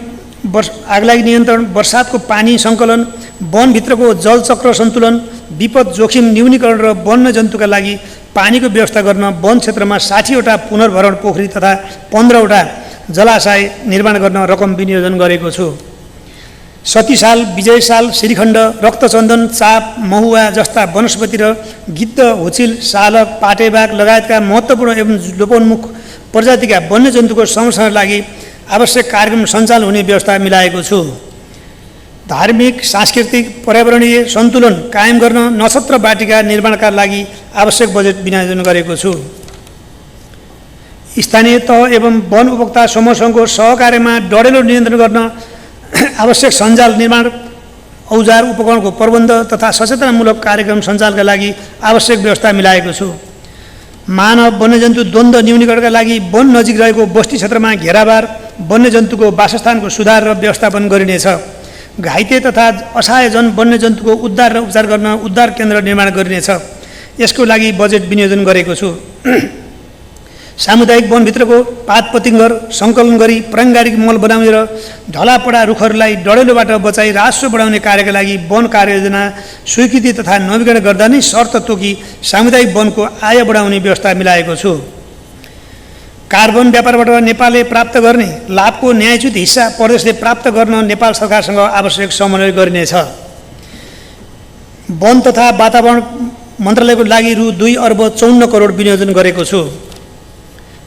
वर्षातको पानी सङ्कलन, वनभित्रको जलचक्र सन्तुलन, विपद जोखिम न्यूनीकरण र वन्यजन्तुका लागि पानीको व्यवस्था गर्न वन क्षेत्रमा 60 वटा पुनर्भरण पोखरी तथा 15 वटा जलाशय निर्माण गर्न रकम विनियोजन गरेको छु। सतीसाल, विजयसाल, श्रीखण्ड, रक्तचन्दन, चाप, महुवा जस्ता वनस्पति र गिद्ध, हुचिल, सालक, पाटेबाग लगायतका महत्त्वपूर्ण एवं लोपोन्मुख प्रजातिका वन्यजन्तुको संरक्षणका लागि आवश्यक कार्यक्रम सञ्चालन हुने व्यवस्था मिलाएको छु। धार्मिक, सांस्कृतिक, पर्यावरणीय सन्तुलन कायम गर्न नक्षत्र वाटिका निर्माणका लागि आवश्यक बजेट विनियोजन गरेको छु। स्थानीय तह एवं वन उपभोक्ता समूहसँगको सहकार्यमा डढेलो नियन्त्रण गर्न आवश्यक सञ्जाल निर्माण, औजार उपकरणको प्रबन्ध तथा सचेतनामूलक कार्यक्रम सञ्चालनका लागि आवश्यक व्यवस्था मिलाएको छु। मानव वन्यजन्तु द्वन्द्व न्यूनीकरणका लागि वन नजिक रहेको बस्ती क्षेत्रमा घेराबार, वन्यजन्तुको वासस्थानको सुधार र व्यवस्थापन गरिनेछ। घाइते तथा असहायजन वन्यजन्तुको उद्धार र उपचार गर्न उद्धार केन्द्र निर्माण गरिनेछ। यसको लागि बजेट विनियोजन गरेको छु। सामुदायिक वनभित्रको पात पतिङ्गर सङ्कलन गरी प्राङ्गारिक मल बनाउने र ढलापडा रुखहरूलाई डढेलोबाट बचाई राजस्व बढाउने कार्यका लागि वन कार्ययोजना स्वीकृति तथा नवीकरण गर्दा नै शर्त तोकी सामुदायिक वनको आय बढाउने व्यवस्था मिलाएको छु। कार्बन व्यापारबाट नेपालले प्राप्त गर्ने लाभको न्यायोचित हिस्सा प्रदेशले प्राप्त गर्न नेपाल सरकारसँग आवश्यक समन्वय गरिनेछ। वन तथा वातावरण मन्त्रालयको लागि रु 2 अर्ब 54 करोड विनियोजन गरेको छु।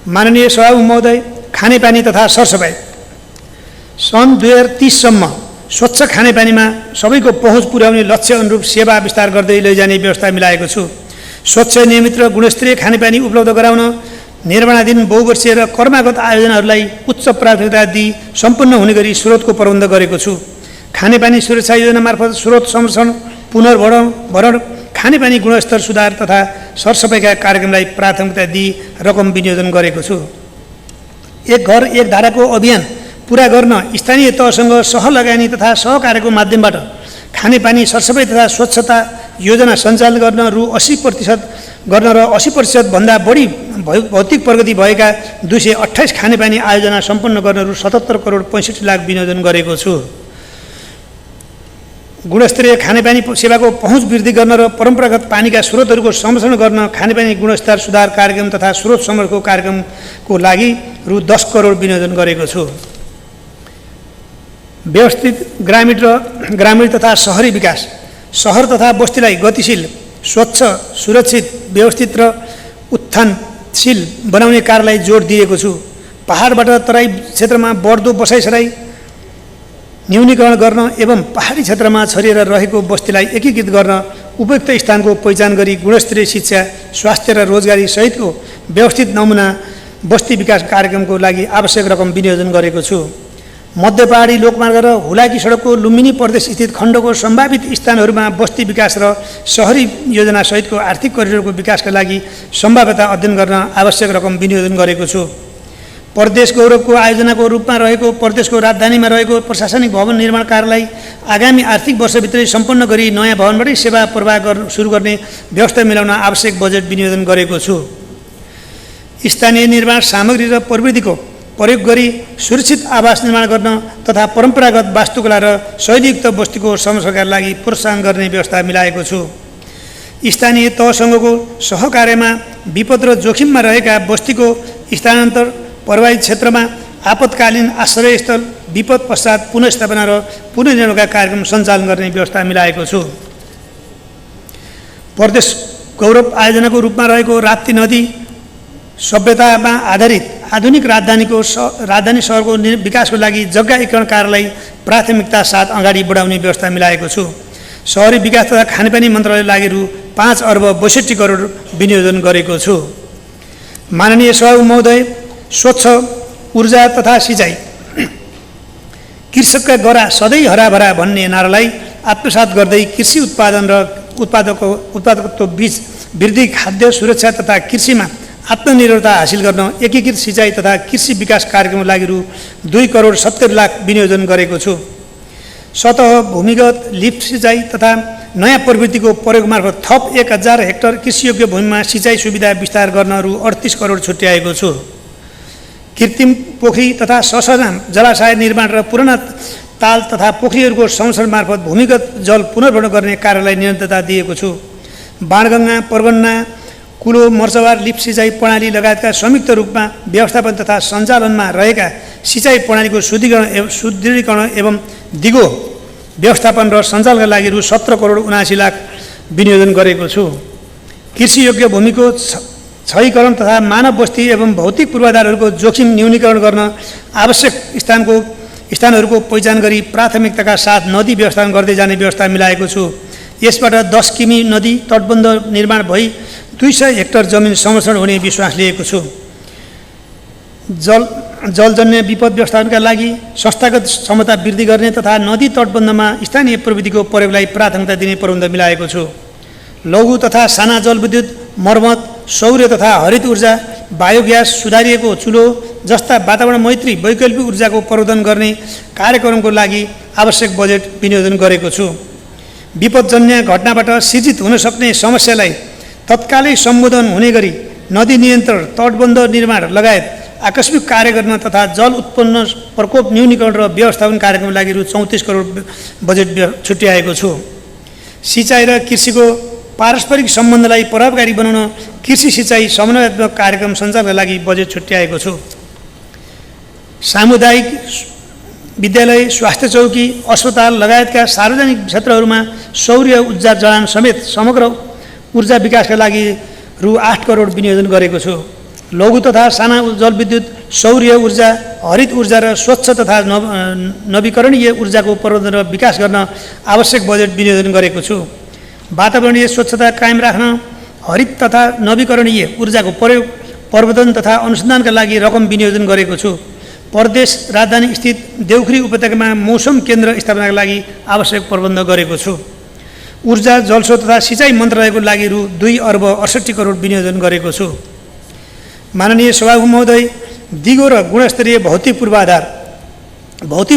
माननीय सभामुख महोदय, खानेपानी तथा सरसफाइ सन् 2030 सम्म स्वच्छ खानेपानीमा सबैको पहुँच पुर्याउने लक्ष्य अनुरूप सेवा विस्तार गर्दै लैजाने व्यवस्था मिलाएको छु। स्वच्छ, नियमित र गुणस्तरीय खानेपानी उपलब्ध गराउन निर्माणाधीन बहुवर्षीय र कर्मागत आयोजनाहरूलाई उच्च प्राथमिकता दिई सम्पन्न हुने गरी स्रोतको प्रबन्ध गरेको छु। खानेपानी सुरक्षा योजना मार्फत स्रोत संरक्षण, पुनर्भरण, खानेपानी गुणस्तर सुधार तथा सरसफाइका कार्यक्रमलाई प्राथमिकता दिई रकम विनियोजन गरेको छु। एक घर एक धाराको अभियान पुरा गर्न स्थानीय तहसँग सहलगानी तथा सहकार्यको माध्यमबाट खानेपानी सरसफाइ तथा स्वच्छता योजना सञ्चालन गर्न रु 80% गर्न र 80% भन्दा बढी भौतिक प्रगति भएका 228 खानेपानी आयोजना सम्पन्न गर्न रु 77 करोड 65 लाख विनियोजन गरेको छु। गुणस्तरीय खानेपानी सेवाको पहुँच वृद्धि गर्न र परम्परागत पानीका स्रोतहरूको संरक्षण गर्न खानेपानी गुणस्तर सुधार कार्यक्रम तथा स्रोत संरक्षणको कार्यक्रमको लागि रु 10 करोड विनियोजन गरेको छु। व्यवस्थित ग्रामीण तथा शहरी विकास, सहर तथा बस्तीलाई गतिशील, स्वच्छ, सुरक्षित, व्यवस्थित र उत्थानशील बनाउने कार्यलाई जोड दिएको छु। पहाडबाट तराई क्षेत्रमा बढ्दो बसाइसराई न्यूनीकरण गर्न एवं पहाडी क्षेत्रमा छरिएर रहेको बस्तीलाई एकीकृत गर्न उपयुक्त स्थानको पहिचान गरी गुणस्तरीय शिक्षा, स्वास्थ्य र रोजगारी सहितको व्यवस्थित नमुना बस्ती विकास कार्यक्रमको लागि आवश्यक रकम विनियोजन गरेको छु। मध्य पहाडी लोकमार्ग र हुलाकी सडकको लुम्बिनी प्रदेश स्थित खण्डको सम्भावित स्थानहरूमा बस्ती विकास र सहरी योजना सहितको आर्थिक करिडोरको विकासका लागि सम्भाव्यता अध्ययन गर्न आवश्यक रकम विनियोजन गरेको छु। प्रदेश गौरवको आयोजनाको रूपमा रहेको प्रदेशको राजधानीमा रहेको प्रशासनिक भवन निर्माण कार्यलाई आगामी आर्थिक वर्षभित्रै सम्पन्न गरी नयाँ भवनबाटै सेवा प्रवाह सुरु गर्ने व्यवस्था मिलाउन आवश्यक बजेट विनियोजन गरेको छु। स्थानीय निर्माण सामग्री र प्रविधिको प्रयोग गरी सुरक्षित आवास निर्माण गर्न तथा परम्परागत वास्तुकला र शैलीयुक्त बस्तीको संरक्षणका लागि प्रोत्साहन गर्ने व्यवस्था मिलाएको छु। स्थानीय तहसँगको सहकार्यमा विपद र जोखिममा रहेका बस्तीको स्थानान्तर, प्रभावित क्षेत्रमा आपतकालीन आश्रयस्थल, विपद पश्चात पुनर्स्थापना र पुनर्निर्माणका कार्यक्रम सञ्चालन गर्ने व्यवस्था मिलाएको छु। प्रदेश गौरव आयोजनाको रूपमा रहेको राप्ती नदी सभ्यतामा आधारित आधुनिक राजधानी सहरको विकासको लागि जग्गा एकीकरण कार्यलाई प्राथमिकता साथ अगाडि बढाउने व्यवस्था मिलाएको छु। शहरी विकास तथा खानेपानी मन्त्रालयले लागि रु 5 अर्ब 62 करोड विनियोजन गरेको छु। माननीय सभापति महोदय, स्वच्छ ऊर्जा तथा सिँचाइ, कृषकका गरा सधैँ हराभरा भन्ने नारालाई आत्मसात गर्दै कृषि उत्पादन र उत्पादकत्व बीच वृद्धि, खाद्य सुरक्षा तथा कृषिमा आत्मनिर्भरता हासिल गर्न एकीकृत सिँचाइ तथा कृषि विकास कार्यक्रमको लागि रु 2 करोड 70 लाख विनियोजन गरेको छु। सतह भूमिगत लिफ्ट सिँचाइ तथा नयाँ प्रवृत्तिको प्रयोग मार्फत थप 1000 हेक्टर कृषियोग्य भूमिमा सिँचाइ सुविधा विस्तार गर्न रु 38 करोड छुट्याएको छु। कृत्रिम पोखरी तथा ससंरचना जलाशय निर्माण र पुराना ताल तथा पोखरीहरूको संरक्षण मार्फत भूमिगत जल पुनर्भरण गर्ने कार्यलाई निरन्तरता दिएको छु। बाणगङ्गा, परगन्ना, कुलो, मर्चवार लिफ्ट सिँचाइ प्रणाली लगायतका संयुक्त रूपमा व्यवस्थापन तथा सञ्चालनमा रहेका सिँचाइ प्रणालीको सुदृढीकरण एवं दिगो व्यवस्थापन र सञ्चालनका लागि रु 17 करोड 79 लाख विनियोजन गरेको छु। कृषियोग्य भूमिको क्षयीकरण तथा मानव बस्ती एवं भौतिक पूर्वाधारहरूको जोखिम न्यूनीकरण गर्न आवश्यक स्थानहरूको पहिचान गरी प्राथमिकताका साथ नदी व्यवस्थापन गर्दै जाने व्यवस्था मिलाएको छु। यसबाट 10 किमी नदी तटबन्ध निर्माण भई 200 हेक्टर जमिन संरक्षण हुने विश्वास लिएको छु। जलजन्य विपद व्यवस्थापनका लागि संस्थागत क्षमता वृद्धि गर्ने तथा नदी तटबन्धमा स्थानीय प्रविधिको प्रयोगलाई प्राथमिकता दिने प्रबन्ध मिलाएको छु। लघु तथा साना जलविद्युत मर्मत, सौर्य तथा हरित ऊर्जा, बायोग्यास, सुधारिएको चुलो जस्ता वातावरण मैत्री वैकल्पिक ऊर्जाको प्रवर्धन गर्ने कार्यक्रमको लागि आवश्यक बजेट विनियोजन गरेको छु। विपदजन्य घटनाबाट सिर्जित हुन सक्ने समस्यालाई तत्कालै सम्बोधन हुने गरी नदी नियन्त्रण, तटबन्ध निर्माण लगायत आकस्मिक कार्य गर्न तथा जल उत्पन्न प्रकोप न्यूनीकरण र व्यवस्थापन कार्यक्रमको लागि रु 34 करोड बजेट छुट्याएको छु। सिँचाइ र कृषिको पारस्परिक सम्बन्धलाई प्रभावकारी बनाउन कृषि सिँचाइ समन्वयात्मक कार्यक्रम सञ्चालनका लागि बजेट छुट्याएको छु। सामुदायिक विद्यालय, स्वास्थ्य चौकी, अस्पताल लगायतका सार्वजनिक क्षेत्रहरूमा सौर्य ऊर्जा जडान समेत समग्र ऊर्जा विकासका लागि रु 8 करोड विनियोजन गरेको छु। लघु तथा साना जलविद्युत, सौर्य ऊर्जा, हरित ऊर्जा र स्वच्छ तथा नवीकरणीय ऊर्जाको प्रवर्धन र विकास गर्न आवश्यक बजेट विनियोजन गरेको छु। वातावरणीय स्वच्छता कायम राख्न हरित तथा नवीकरणीय ऊर्जाको प्रयोग, प्रवर्धन तथा अनुसन्धानका लागि रकम विनियोजन गरेको छु। प्रदेश राजधानी स्थित देउखुरी उपत्यकामा मौसम केन्द्र स्थापनाका लागि आवश्यक प्रबन्ध गरेको छु। ऊर्जा, जलस्रोत तथा सिँचाइ मन्त्रालयको लागि रु 2 अर्ब 68 करोड विनियोजन गरेको छु। माननीय सभापति महोदय, दिगो र गुणस्तरीय भौतिक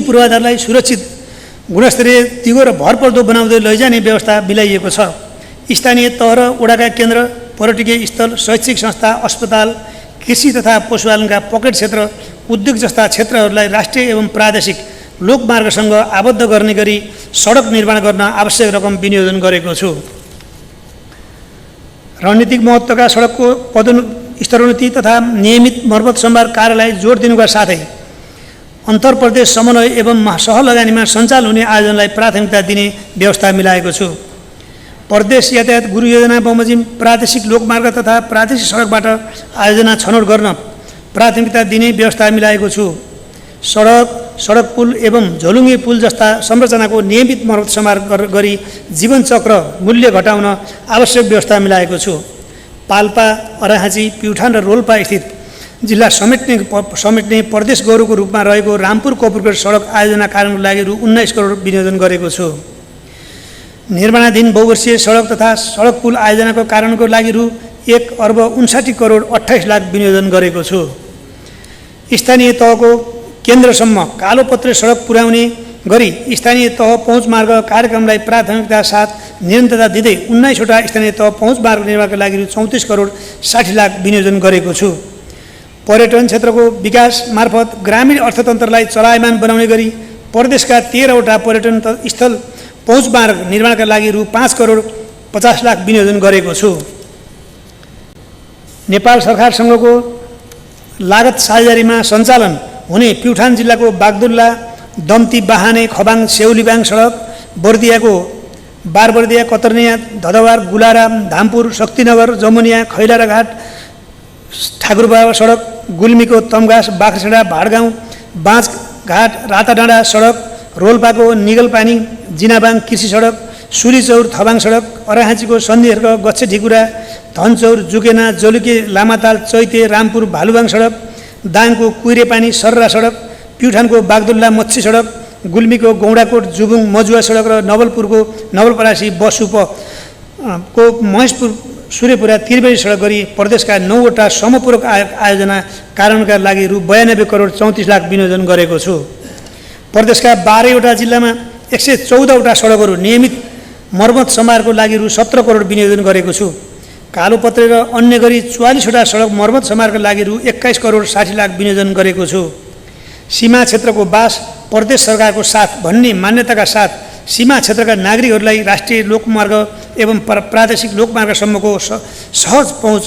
पूर्वाधारलाई सुरक्षित, गुणस्तरीय, दिगो र भरपर्दो बनाउँदै लैजाने व्यवस्था मिलाइएको छ। स्थानीय तह र वडाका केन्द्र, पर्यटकीय स्थल, शैक्षिक संस्था, अस्पताल, कृषि तथा पशुपालनका पकेट क्षेत्र, उद्योग जस्ता क्षेत्रहरूलाई राष्ट्रिय एवं प्रादेशिक लोकमार्गसँग आबद्ध गर्ने गरी सडक निर्माण गर्न आवश्यक रकम विनियोजन गरेको छु। रणनीतिक महत्त्वका सडकको स्तरोन्नति तथा नियमित मर्मत सम्भार कार्यलाई जोड दिनुका साथै अन्तर्प्रदेश समन्वय एवं सहलगानीमा सञ्चालन हुने आयोजनलाई प्राथमिकता दिने व्यवस्था मिलाएको छु। प्रदेश यातायात गुरु योजना बमोजिम प्रादेशिक लोकमार्ग तथा प्रादेशिक सडकबाट आयोजना छनौट गर्न प्राथमिकता दिने व्यवस्था मिलाएको छु। सडक पुल एवं झोलुङ्गे पुल जस्ता संरचनाको नियमित मर्मत सम्भार गरी जीवनचक्र मूल्य घटाउन आवश्यक व्यवस्था मिलाएको छु। पाल्पा, अराहाँची, प्युठान र रोल्पा स्थित जिल्ला समेट्ने प्रदेश गौरवको रूपमा रहेको रामपुर कपुरकोट सडक आयोजना कार्यक्रमको लागि रु 19 करोड विनियोजन गरेको छु। निर्माणाधीन बहुवर्षीय सडक तथा सडक पुल आयोजनाको कार्यक्रमको लागि रु 1 अर्ब 59 करोड 28 लाख विनियोजन गरेको छु। स्थानीय तहको केन्द्रसम्म कालोपत्रे सडक पुर्याउने गरी स्थानीय तह पहुँच मार्ग कार्यक्रमलाई प्राथमिकता साथ निरन्तरता दिँदै 19वटा स्थानीय तह पहुँच मार्ग निर्माणका लागि रु 34 करोड 60 लाख विनियोजन गरेको छु। पर्यटन क्षेत्रको विकास मार्फत ग्रामीण अर्थतन्त्रलाई चलायमान बनाउने गरी प्रदेशका 13वटा पर्यटन स्थल पहुँच मार्ग निर्माणका लागि रु 5 करोड 50 लाख विनियोजन गरेको छु। नेपाल सरकारसँगको लागत साझेदारीमा सञ्चालन हुने प्युठान जिल्लाको बागदुल्ला दम्ती बाहाने खबाङ सेउलीबाङ सडक, बर्दियाको बारबर्दिया कतर्निया धदवार गुलाराम धामपुर शक्तिनगर जमुनिया खैलाराघाट ठाकुरबाबा सडक, गुल्मीको तमघास बाख्राछडा भाडगाउँ बाँचघाट राताडाँडा सडक, रोल्पाको निगलपानी जिनाबाङ कृषि सडक, सुलीचौर थबाङ सडक, अराहाँचीको सन्धिहर्क गच्छेढिकुरा धनचौर जुकेना जलुके लामाताल चैते रामपुर भालुबाङ सडक, दाङको कुइरेपानी सर्रा सडक, प्युठानको बागदुल्ला मच्छी सडक, गुल्मीको गौडाकोट जुबुङ मजुवा सडक र नवलपुरको नवलपरासी बसुप को महेशपुर सूर्यपुरा त्रिवेणी सडक गरी प्रदेशका 9वटा समपूरक आयोजना कार्यान्वयनका लागि रु 92 करोड 34 लाख विनियोजन गरेको छु। प्रदेशका 12वटा जिल्लामा 114वटा सडकहरू नियमित मर्मत समारको लागि रु 17 करोड विनियोजन गरेको छु। कालोपत्रे र अन्य गरी 44वटा सडक मर्मत समारका लागि रु 21 करोड 60 लाख विनियोजन गरेको छु। सीमा क्षेत्रको बास प्रदेश सरकारको साथ भन्ने मान्यताका साथ सीमा क्षेत्रका नागरिकहरूलाई राष्ट्रिय लोकमार्ग एवं प्रादेशिक लोकमार्गसम्मको सहज पहुँच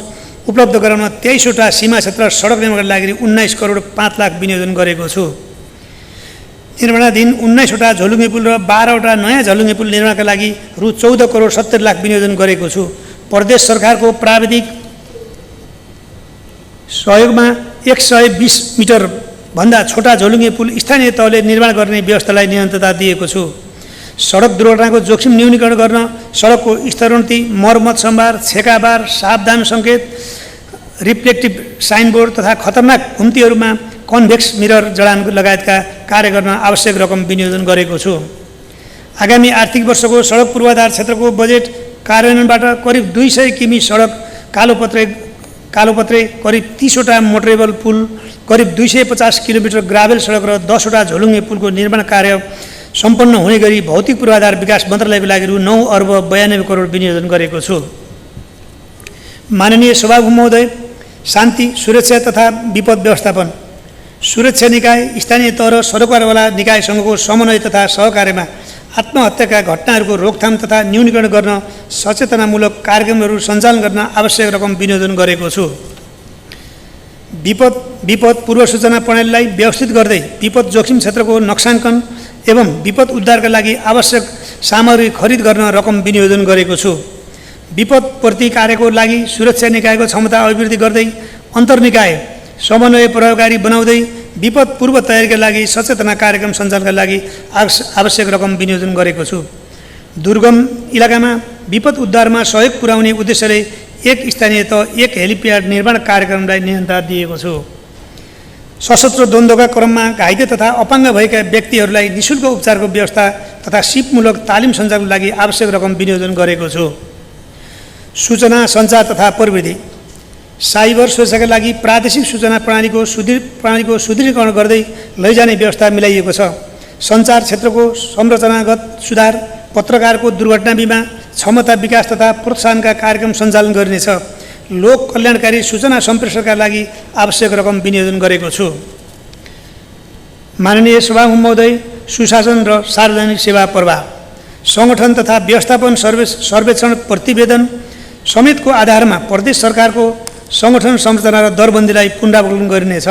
उपलब्ध गराउन 23वटा सीमा क्षेत्र सडक निर्माणका लागि 19 करोड 5 लाख विनियोजन गरेको छु। निर्माणाधीन 19वटा झोलुङ्गे पुल र 12वटा नयाँ झोलुङ्गे पुल निर्माणका लागि रु 14 करोड 70 लाख विनियोजन गरेको छु। प्रदेश सरकारको प्राविधिक सहयोगमा 120 मिटर भन्दा छोटा झोलुङ्गे पुल स्थानीय तहले निर्माण गर्ने व्यवस्थालाई निरन्तरता दिएको छु। सडक दुर्घटनाको जोखिम न्यूनीकरण गर्न सडकको स्तरोन्नति, मर्मत सम्भार, छेकाबार, सावधान सङ्केत, रिफ्लेक्टिभ साइनबोर्ड तथा खतरनाक घुम्तीहरूमा कन्भेक्स मिरर जडान लगायतका कार्य गर्न आवश्यक रकम विनियोजन गरेको छु। आगामी आर्थिक वर्षको सडक पूर्वाधार क्षेत्रको बजेट कार्यान्वयनबाट करिब 200 किमी सडक कालोपत्रे करिब 30वटा मोटरेबल पुल, करिब 250 किलोमिटर ग्राभेल सडक र 10वटा झोलुङ्गे पुलको निर्माण कार्य सम्पन्न हुने गरी भौतिक पूर्वाधार विकास मन्त्रालयको लागि रु 9 अर्ब 92 करोड विनियोजन गरेको छु। माननीय सभामुख महोदय, शान्ति, सुरक्षा तथा विपद व्यवस्थापन, सुरक्षा निकाय, स्थानीय तह र सरोकारवाला निकायसँगको समन्वय तथा सहकार्यमा आत्महत्याका घटनाहरूको रोकथाम तथा न्यूनीकरण गर्न सचेतनामूलक कार्यक्रमहरू सञ्चालन गर्न आवश्यक रकम विनियोजन गरेको छु। विपद पूर्व सूचना प्रणालीलाई व्यवस्थित गर्दै विपद जोखिम क्षेत्रको नक्साङ्कन एवं विपद उद्धारका लागि आवश्यक सामग्री खरिद गर्न रकम विनियोजन गरेको छु। विपद प्रति कार्यको लागि सुरक्षा निकायको क्षमता अभिवृद्धि गर्दै अन्तर्निकाय समन्वय प्रभावकारी बनाउँदै विपद पूर्व तयारीका लागि सचेतना कार्यक्रम सञ्चालनका लागि आवश्यक रकम विनियोजन गरेको छु। दुर्गम इलाकामा विपद उद्धारमा सहयोग पुर्याउने उद्देश्यले 1 स्थानीय तह 1 हेलिप्याड निर्माण कार्यक्रमलाई निरन्तरता दिएको छु। सशस्त्र द्वन्द्वका क्रममा घाइते तथा अपाङ्ग भएका व्यक्तिहरूलाई निःशुल्क उपचारको व्यवस्था तथा सिपमूलक तालिम सञ्चालनको लागि आवश्यक रकम विनियोजन गरेको छु। सूचना सञ्चार तथा प्रविधि, साइबर सुरक्षाका लागि प्रादेशिक सूचना प्रणालीको सुदृढीकरण गर्दै लैजाने व्यवस्था मिलाइएको छ। सञ्चार क्षेत्रको संरचनागत सुधार, पत्रकारको दुर्घटना बिमा, क्षमता विकास तथा प्रोत्साहनका कार्यक्रम सञ्चालन गरिनेछ। लोक कल्याणकारी सूचना सम्प्रेषणका लागि आवश्यक रकम विनियोजन गरेको छु। माननीय सभामुख महोदय, सुशासन र सार्वजनिक सेवा प्रवाह, सङ्गठन तथा व्यवस्थापन सर्वेक्षण प्रतिवेदन समेतको आधारमा प्रदेश सरकारको सङ्गठन संरचना र दरबन्दीलाई पुनरावलोकन गरिनेछ।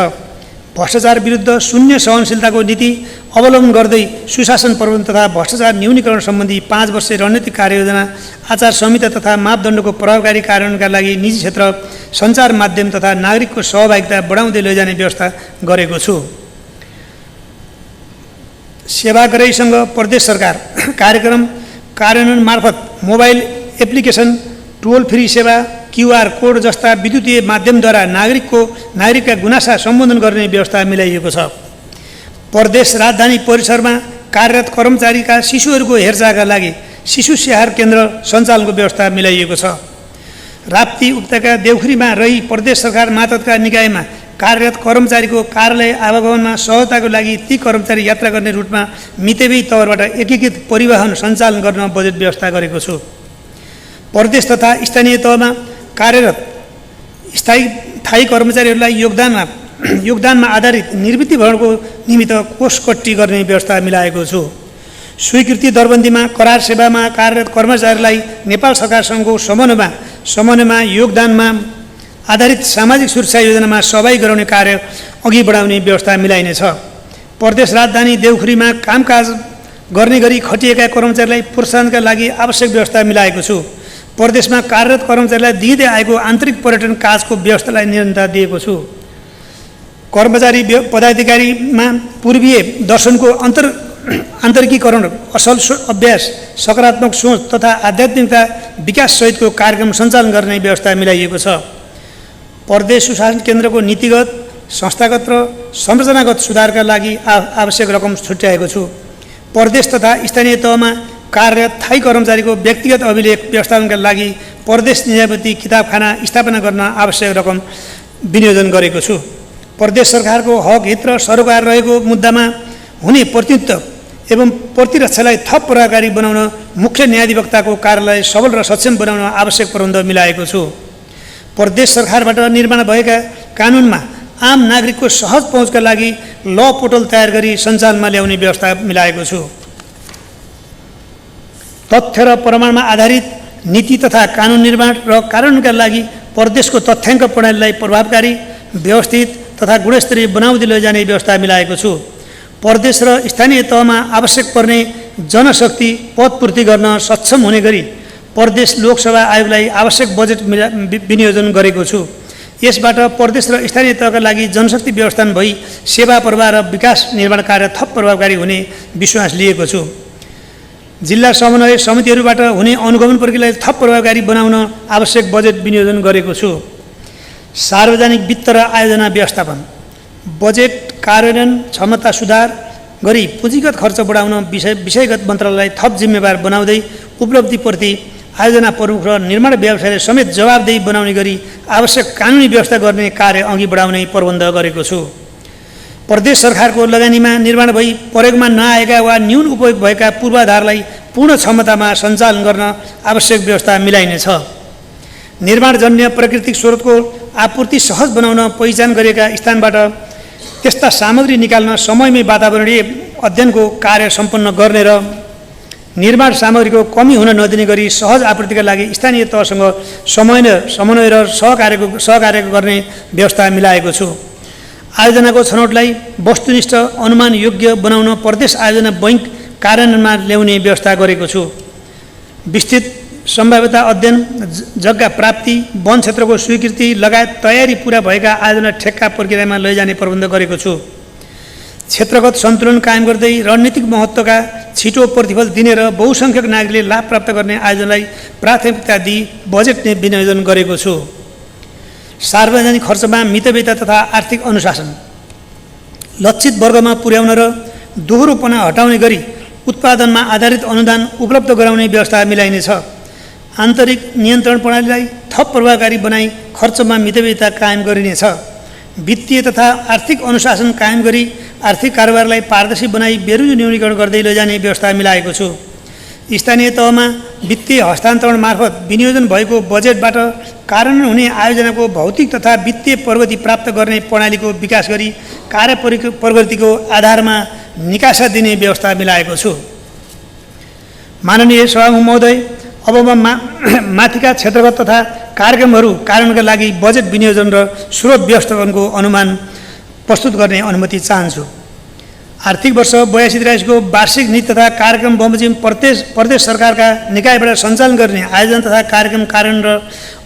भ्रष्टाचार विरुद्ध शून्य सहनशीलताको नीति अवलम्बन गर्दै सुशासन प्रबन्धन तथा भ्रष्टाचार न्यूनीकरण सम्बन्धी 5 वर्षे रणनीतिक कार्ययोजना, आचार संहिता तथा मापदण्डको प्रभावकारी कार्यान्वयनका लागि निजी क्षेत्र, सञ्चार माध्यम तथा नागरिकको सहभागिता बढाउँदै लैजाने व्यवस्था गरेको छु। सेवाग्राहीसँग प्रदेश सरकार कार्यक्रम कार्यान्वयन मार्फत मोबाइल एप्लिकेसन, टोल फ्री सेवा, QR कोड जस्ता विद्युतीय माध्यमद्वारा नागरिकका गुनासा सम्बोधन गर्ने व्यवस्था मिलाइएको छ। प्रदेश राजधानी परिसरमा कार्यरत कर्मचारीका शिशुहरूको हेरचाहका लागि शिशु स्याहार केन्द्र सञ्चालनको व्यवस्था मिलाइएको छ। राप्ती उपत्यका देउखुरीमा रही प्रदेश सरकार मातहतका निकायमा कार्यरत कर्मचारीको कार्यालय आवागमनमा सहजताको लागि ती कर्मचारी यात्रा गर्ने रुटमा मितव्ययी तवरबाट एकीकृत परिवहन सञ्चालन गर्न बजेट व्यवस्था गरेको छु। प्रदेश तथा स्थानीय तहमा कार्यरत स्थायी कर्मचारीहरूलाई योगदानमा आधारित निवृत्ति भरणको निमित्त कोषकट्टी गर्ने व्यवस्था मिलाएको छु। स्वीकृति दरबन्दीमा करार सेवामा कार्यरत कर्मचारीलाई नेपाल सरकारसँगको समन्वयमा योगदानमा आधारित सामाजिक सुरक्षा योजनामा सहभागी गराउने कार्य अघि बढाउने व्यवस्था मिलाइनेछ। प्रदेश राजधानी देउखुरीमा कामकाज गर्ने गरी खटिएका कर्मचारीलाई प्रोत्साहनका लागि आवश्यक व्यवस्था मिलाएको छु। प्रदेशमा कार्यरत कर्मचारीलाई दिँदै आएको आन्तरिक पर्यटन काजको व्यवस्थालाई निरन्तरता दिएको छु। कर्मचारी पदाधिकारीमा पूर्वीय दर्शनको आन्तरिकीकरण, असल अभ्यास, सकारात्मक सोच तथा आध्यात्मिकता विकास सहितको कार्यक्रम सञ्चालन गर्ने व्यवस्था मिलाइएको छ। प्रदेश सुशासन केन्द्रको नीतिगत, संस्थागत र संरचनागत सुधारका लागि आवश्यक रकम छुट्याएको छु। प्रदेश तथा स्थानीय तहमा कार्यरत थायी कर्मचारीको व्यक्तिगत अभिलेख व्यवस्थापनका लागि प्रदेश निजामती किताबखाना स्थापना गर्न आवश्यक रकम विनियोजन गरेको छु। प्रदेश सरकारको हक हित र सरोकार रहेको मुद्दामा हुने प्रतिनिधित्व एवं प्रतिरक्षालाई थप प्रभावकारी बनाउन मुख्य न्यायाधिवक्ताको कार्यालय सबल र सक्षम बनाउन आवश्यक प्रबन्ध मिलाएको छु। प्रदेश सरकारबाट निर्माण भएका कानुनमा आम नागरिकको सहज पहुँचका लागि ल पोर्टल तयार गरी सञ्चालनमा ल्याउने व्यवस्था मिलाएको छु। तथ्य र प्रमाणमा आधारित नीति तथा कानुन निर्माण र कार्यान्वयनका लागि प्रदेशको तथ्याङ्क प्रणालीलाई प्रभावकारी, व्यवस्थित तथा गुणस्तरीय बनाउँदै लैजाने व्यवस्था मिलाएको छु। प्रदेश र स्थानीय तहमा आवश्यक पर्ने जनशक्ति पदपूर्ति गर्न सक्षम हुने गरी प्रदेश लोकसभा आयोगलाई आवश्यक बजेट विनियोजन गरेको छु। यसबाट प्रदेश र स्थानीय तहका लागि जनशक्ति व्यवस्थापन भई सेवा प्रवाह र विकास निर्माण कार्य थप प्रभावकारी हुने विश्वास लिएको छु। जिल्ला समन्वय समितिहरूबाट हुने अनुगमन प्रक्रियालाई थप प्रभावकारी बनाउन आवश्यक बजेट विनियोजन गरेको छु। सार्वजनिक वित्त र आयोजना व्यवस्थापन, बजेट कार्यान्वयन क्षमता सुधार गरी पुँजीगत खर्च बढाउन विषयगत मन्त्रालयलाई थप जिम्मेवार बनाउँदै उपलब्धिप्रति आयोजना प्रमुख र निर्माण व्यवसायले समेत जवाबदेही बनाउने गरी आवश्यक कानुनी व्यवस्था गर्ने कार्य अघि बढाउने प्रबन्ध गरेको छु। प्रदेश सरकारको लगानीमा निर्माण भई प्रयोगमा नआएका वा न्यून उपयोग भएका पूर्वाधारलाई पूर्ण क्षमतामा सञ्चालन गर्न आवश्यक व्यवस्था मिलाइनेछ। निर्माणजन्य प्राकृतिक स्रोतको आपूर्ति सहज बनाउन पहिचान गरेका स्थानबाट त्यस्ता सामग्री निकाल्न समयमै वातावरणीय अध्ययनको कार्य सम्पन्न गर्ने र निर्माण सामग्रीको कमी हुन नदिने गरी सहज आपूर्तिका लागि स्थानीय तहसँग समन्वय र सहकार्य गर्ने व्यवस्था मिलाएको छु। आयोजनाको छनौटलाई वस्तुनिष्ठ अनुमान योग्य बनाउन प्रदेश आयोजना बैंक कार्यान्वयनमा ल्याउने व्यवस्था गरेको छु। विस्तृत सम्भाव्यता अध्ययन, जग्गा प्राप्ति, वन क्षेत्रको स्वीकृति लगायत तयारी पुरा भएका आयोजना ठेक्का प्रक्रियामा लैजाने प्रबन्ध गरेको छु। क्षेत्रगत सन्तुलन कायम गर्दै रणनीतिक महत्त्वका छिटो प्रतिफल दिने र बहुसङ्ख्यक नागरिकले लाभ प्राप्त गर्ने आयोजनालाई प्राथमिकता दिई बजेट विनियोजन गरेको छु। सार्वजनिक खर्चमा मितव्ययिता तथा आर्थिक अनुशासन, लक्षित वर्गमा पुर्याउन र दोहोरोपना हटाउने गरी उत्पादनमा आधारित अनुदान उपलब्ध गराउने व्यवस्था मिलाइनेछ। आन्तरिक नियन्त्रण प्रणालीलाई थप प्रभावकारी बनाई खर्चमा मितव्ययिता कायम गरिनेछ। वित्तीय तथा आर्थिक अनुशासन कायम गरी आर्थिक कारोबारलाई पारदर्शी बनाई बेरोजगारी न्यूनीकरण गर्दै लैजाने व्यवस्था मिलाएको छु। स्थानीय तहमा वित्तीय हस्तान्तरण मार्फत विनियोजन भएको बजेटबाट कार्यान्वयन हुने आयोजनाको भौतिक तथा वित्तीय प्रगति प्राप्त गर्ने प्रणालीको विकास गरी कार्य प्रगतिको आधारमा निकासा दिने व्यवस्था मिलाएको छु। माननीय सभामुख महोदय, अब म माथिका क्षेत्रगत तथा कार्यक्रमहरू कार्यान्वयनका लागि बजेट विनियोजन र स्रोत व्यवस्थापनको अनुमान प्रस्तुत गर्ने अनुमति चाहन्छु। आर्थिक वर्ष 82-83 को वार्षिक नीति तथा कार्यक्रम बमोजिम प्रदेश सरकारका निकायबाट सञ्चालन गर्ने आयोजना तथा कार्यक्रम कार्यान्वयन र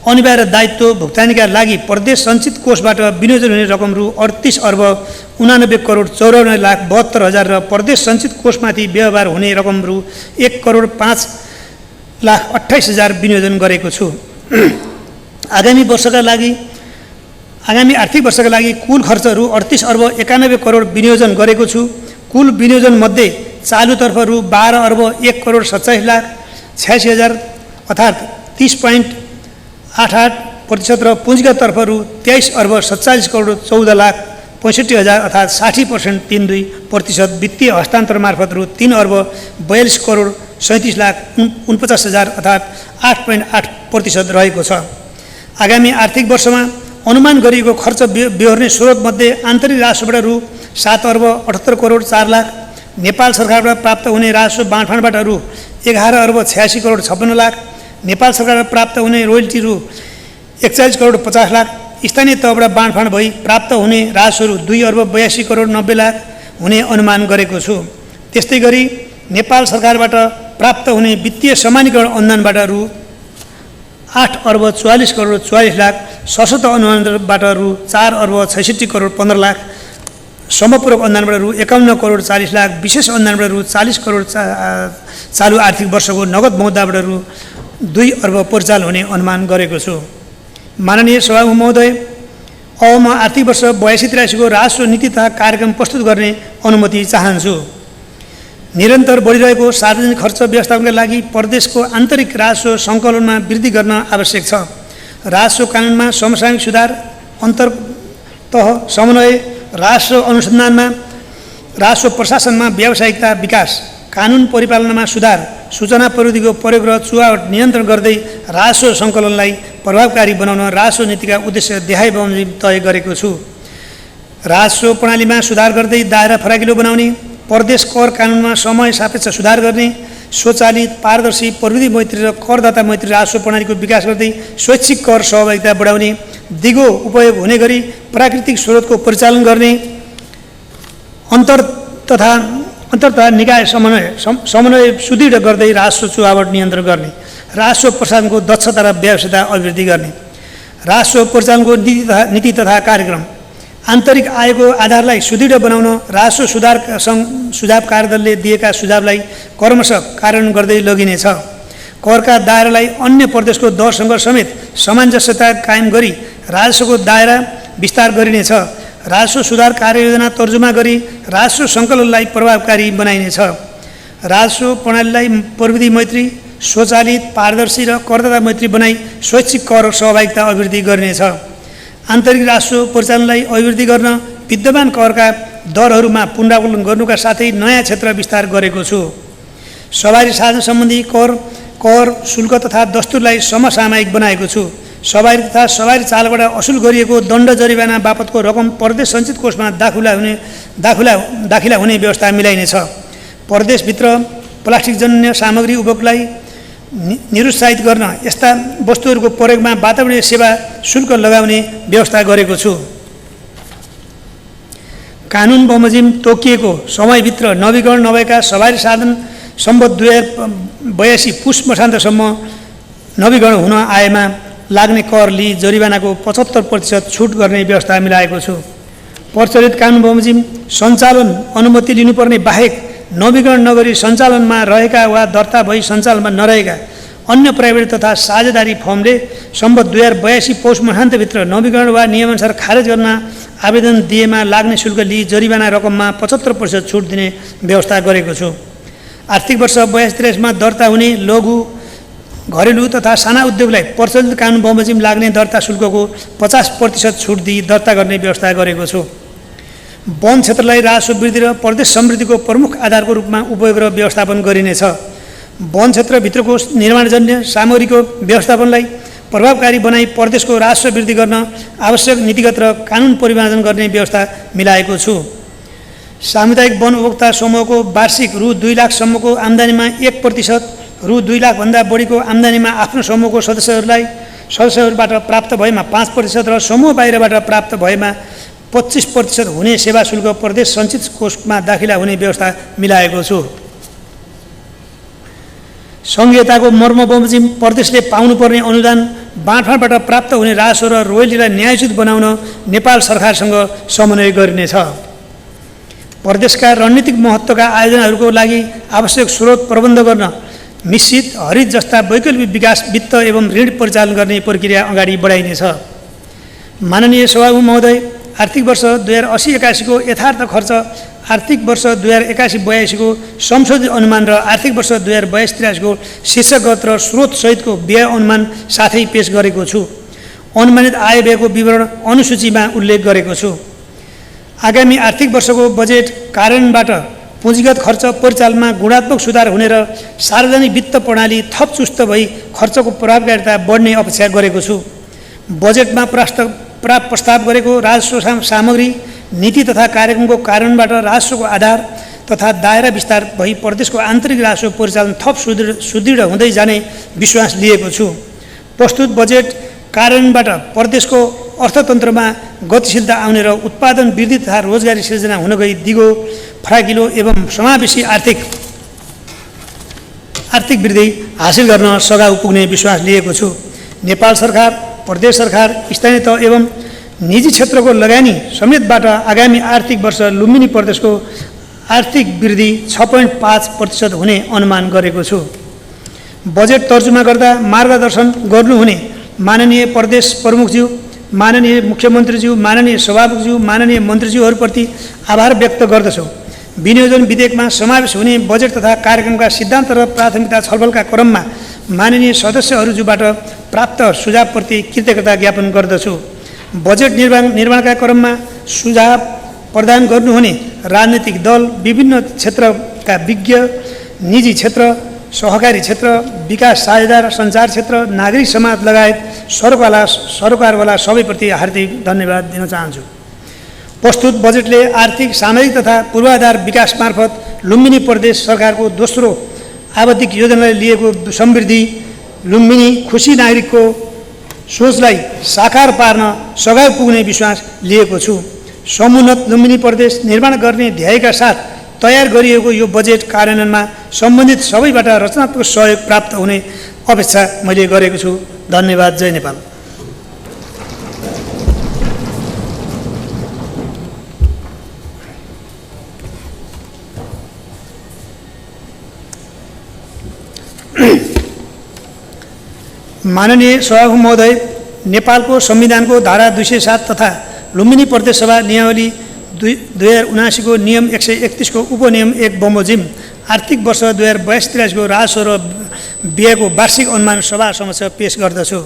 अनिवार्य दायित्व भुक्तानीका लागि प्रदेश सञ्चित कोषबाट विनियोजन हुने रकम रु 38,89,54,72,000 र प्रदेश सञ्चित कोषमाथि व्यवहार हुने रकम रु 1,05,28,000 विनियोजन गरेको छु। आगामी आर्थिक वर्षका लागि कुल खर्च रु 38,91,00,00,000 विनियोजन गरेको छु। कुल विनियोजन मध्ये चालुतर्फ रु 12,01,27,86,000 अर्थात् 30.88 प्रतिशत र पुँजीगत तर्फ रु 23 अर्ब 47 करोड 14 लाख 65 हजार अर्थात् 60% 32% वित्तीय हस्तान्तरण मार्फत रु 3 अर्ब 42 करोड 37 लाख 49 हजार अर्थात् 8.8% रहेको छ। आगामी आर्थिक वर्षमा अनुमान गरिएको खर्च बेहोर्ने स्रोतमध्ये आन्तरिक राजस्वबाट रु 7 अर्ब 78 करोड 4 लाख, नेपाल सरकारबाट प्राप्त हुने राजस्व बाँडफाँडबाट रु 11 अर्ब 86 करोड 56 लाख, नेपाल सरकारबाट प्राप्त हुने रोयल्टी रु 41 करोड 50 लाख, स्थानीय तहबाट बाँडफाँड भई प्राप्त हुने राजस्व रु 2 अर्ब 82 करोड 90 लाख हुने अनुमान गरेको छु। त्यस्तै गरी नेपाल सरकारबाट प्राप्त हुने वित्तीय समानीकरण अनुदानबाट रु 8 अर्ब 44 करोड 44 लाख, सशक्त अनुदानबाट रु 4 अर्ब 66 करोड 15 लाख, समपूरक अनुदानबाट रु 51 करोड 40 लाख, विशेष अनुदानबाट रु 40 करोड चालु आर्थिक वर्षको नगद मुद्दाबाट रु 2 अर्ब परिचालन हुने अनुमान गरेको छु। माननीय सभामुख महोदय, अब म आर्थिक वर्ष 82-83 को राजस्व नीति तथा कार्यक्रम प्रस्तुत गर्ने अनुमति चाहन्छु। निरन्तर बढिरहेको सार्वजनिक खर्च व्यवस्थापनका लागि प्रदेशको आन्तरिक राजस्व सङ्कलनमा वृद्धि गर्न आवश्यक छ। राजस्व कानुनमा समसामयिक सुधार, अन्तर्तह समन्वय, राजस्व अनुसन्धानमा, राजस्व प्रशासनमा व्यावसायिकता विकास, कानुन परिपालनमा सुधार, सूचना प्रविधिको प्रयोग र चुहावट नियन्त्रण गर्दै राजस्व सङ्कलनलाई प्रभावकारी बनाउन राजस्व नीतिका उद्देश्य देखाइ बमोजिम तय गरेको छु। राजस्व प्रणालीमा सुधार गर्दै दायरा फराकिलो बनाउने, प्रदेश कर कानुनमा समय सापेक्ष सुधार गर्ने, स्वचालित, पारदर्शी, प्रविधि मैत्री र करदाता मैत्री राजस्व प्रणालीको विकास गर्दै स्वैच्छिक कर सहभागिता बढाउने, दिगो उपयोग हुने गरी प्राकृतिक स्रोतको परिचालन गर्ने, अन्तर्तथा निकाय समन्वय सुदृढ गर्दै राजस्व चुहावट नियन्त्रण गर्ने, राजस्व प्रशासनको दक्षता र व्यावसायिकता अभिवृद्धि गर्ने, राजस्व परिचालनको नीति तथा कार्यक्रम, आन्तरिक आयको आधारलाई सुदृढ बनाउन राजस्व सुझाव कार्यदलले दिएका सुझावलाई क्रमशः कार्यान्वयन गर्दै लगिनेछ। करका दायरालाई अन्य प्रदेशको दरसँग समेत सामञ्जस्यता कायम गरी राजस्वको दायरा विस्तार गरिनेछ। राजस्व सुधार कार्ययोजना तर्जुमा गरी राजस्व सङ्कलनलाई प्रभावकारी बनाइनेछ। राजस्व प्रणालीलाई प्रविधि मैत्री, स्वचालित, पारदर्शी र करदाता मैत्री बनाई स्वैच्छिक कर सहभागिता अभिवृद्धि गरिनेछ। आन्तरिक राजस्व परिचालनलाई अभिवृद्धि गर्न विद्यमान करका दरहरूमा पुनरावलोकन गर्नुका साथै नयाँ क्षेत्र विस्तार गरेको छु। सवारी साधन सम्बन्धी कर शुल्क तथा दस्तुरलाई समसामयिक बनाएको छु। सवारी तथा सवारी चालकबाट असुल गरिएको दण्ड जरिवाना बापतको रकम प्रदेश सञ्चित कोषमा दाखिला हुने व्यवस्था मिलाइनेछ। प्रदेशभित्र प्लास्टिकजन्य सामग्री उपभोगलाई निरुत्साहित गर्न यस्ता वस्तुहरूको प्रयोगमा वातावरणीय सेवा शुल्क लगाउने व्यवस्था गरेको छु। कानुन बमोजिम तोकिएको समयभित्र नवीकरण नभएका सवारी साधन सम्बद्ध 2082 पुस मसान्तसम्म नवीकरण हुन आएमा लाग्ने कर लिई जरिवानाको 75% छुट गर्ने व्यवस्था मिलाएको छु। प्रचलित कानुन बमोजिम सञ्चालन अनुमति लिनुपर्ने बाहेक नवीकरण नगरी सञ्चालनमा रहेका वा दर्ता भई सञ्चालनमा नरहेका अन्य प्राइभेट तथा साझेदारी फर्मले सम्बद्ध 2082 पौष मसान्तभित्र नवीकरण वा नियमअनुसार खारेज गर्न आवेदन दिएमा लाग्ने शुल्क लिई जरिवाना रकममा 75% छुट दिने व्यवस्था गरेको छु। आर्थिक वर्ष 82-83 दर्ता हुने लघु, घरेलु तथा साना उद्योगलाई प्रचलित कानुन बमोजिम लाग्ने दर्ता शुल्कको 50% छुट दिई दर्ता गर्ने व्यवस्था गरेको छु। वन क्षेत्रलाई राजस्व वृद्धि र प्रदेश समृद्धिको प्रमुख आधारको रूपमा उपयोग र व्यवस्थापन गरिनेछ। वन क्षेत्रभित्रको निर्माणजन्य सामग्रीको व्यवस्थापनलाई प्रभावकारी बनाई प्रदेशको राजस्व वृद्धि गर्न आवश्यक नीतिगत र कानुन परिमार्जन गर्ने व्यवस्था मिलाएको छु। सामुदायिक वन उपभोक्ता समूहको वार्षिक रु 2 लाखसम्मको आम्दानीमा 1%, रु 2 लाखभन्दा बढीको आम्दानीमा आफ्नो समूहको सदस्यहरूबाट प्राप्त भएमा 5% र समूह बाहिरबाट प्राप्त भएमा 25% हुने सेवा शुल्क प्रदेश सञ्चित कोषमा दाखिला हुने व्यवस्था मिलाएको छु। सङ्घीयताको मर्म बमोजिम प्रदेशले पाउनुपर्ने अनुदान, बाँडफाँडबाट प्राप्त हुने राजस्व र रोयल्टीलाई न्यायोचित बनाउन नेपाल सरकारसँग समन्वय गरिनेछ। प्रदेशका रणनीतिक महत्त्वका आयोजनाहरूको लागि आवश्यक स्रोत प्रबन्ध गर्न मिश्रित, हरित जस्ता वैकल्पिक विकास वित्त एवं ऋण परिचालन गर्ने प्रक्रिया अगाडि बढाइनेछ। माननीय सभामुख महोदय, आर्थिक वर्ष 2080-81 को यथार्थ खर्च, आर्थिक वर्ष 2081-82 को संशोधित अनुमान र आर्थिक वर्ष 2082-83 को शीर्षगत र स्रोत सहितको व्यय अनुमान साथै पेश गरेको छु। अनुमानित आय व्ययको विवरण अनुसूचीमा उल्लेख गरेको छु। आगामी आर्थिक वर्षको बजेट कार्यान्वयनबाट पुँजीगत खर्च परिचालनमा गुणात्मक सुधार हुने र सार्वजनिक वित्त प्रणाली थप चुस्त भई खर्चको प्रभावकारिता बढ्ने अपेक्षा गरेको छु। बजेटमा प्रस्ताव गरेको राजस्व सामग्री नीति तथा कार्यक्रमको कार्यान्वयनबाट राजस्वको आधार तथा दायरा विस्तार भई प्रदेशको आन्तरिक राजस्व परिचालन थप सुदृढ हुँदै जाने विश्वास लिएको छु। प्रस्तुत बजेट कार्यान्वयनबाट प्रदेशको अर्थतन्त्रमा गतिशीलता आउने र उत्पादन वृद्धि तथा रोजगारी सिर्जना हुन गई दिगो फराकिलो एवं समावेशी आर्थिक वृद्धि हासिल गर्न सघाउ पुग्ने विश्वास लिएको छु। नेपाल सरकार, प्रदेश सरकार, स्थानीय तह एवं निजी क्षेत्रको लगानी समेतबाट आगामी आर्थिक वर्ष लुम्बिनी प्रदेशको आर्थिक वृद्धि 6.5% हुने अनुमान गरेको छु। बजेट तर्जुमा गर्दा मार्गदर्शन गर्नुहुने माननीय प्रदेश प्रमुखज्यू, माननीय मुख्यमन्त्रीज्यू, माननीय सभामुखज्यू, माननीय मन्त्रीज्यूहरूप्रति आभार व्यक्त गर्दछु। विनियोजन विधेयकमा समावेश हुने बजेट तथा कार्यक्रमका सिद्धान्त र प्राथमिकता छलफलका क्रममा माननीय सदस्यहरूज्यूबाट प्राप्त सुझावप्रति कृतज्ञता ज्ञापन गर्दछु। बजेट निर्माणका क्रममा सुझाव प्रदान गर्नुहुने राजनीतिक दल, विभिन्न क्षेत्रका विज्ञ, निजी क्षेत्र, सहकारी क्षेत्र, विकास साझेदार, सञ्चार क्षेत्र, नागरिक समाज लगायत सरोकारवाला सबैप्रति हार्दिक धन्यवाद दिन चाहन्छु। प्रस्तुत बजेटले आर्थिक, सामाजिक तथा पूर्वाधार विकास मार्फत लुम्बिनी प्रदेश सरकारको दोस्रो आवधिक योजनाले लिएको समृद्धि लुम्बिनी खुसी नागरिकको सोचलाई साकार पार्न सघाउ पुग्ने विश्वास लिएको छु। समुन्नत लुम्बिनी प्रदेश निर्माण गर्ने ध्येयका साथ तयार गरिएको यो बजेट कार्यान्वयनमा सम्बन्धित सबैबाट रचनात्मक सहयोग प्राप्त हुने अपेक्षा मैले गरेको छु। धन्यवाद। जय नेपाल। माननीय सभामुख महोदय, नेपालको संविधानको धारा 207 तथा लुम्बिनी प्रदेश सभा नियमावली 2079 को नियम 131 को उपनियम 1 बमोजिम आर्थिक वर्ष 2082-83 को राजस्व र व्ययको वार्षिक अनुमान सभा समक्ष पेश गर्दछु।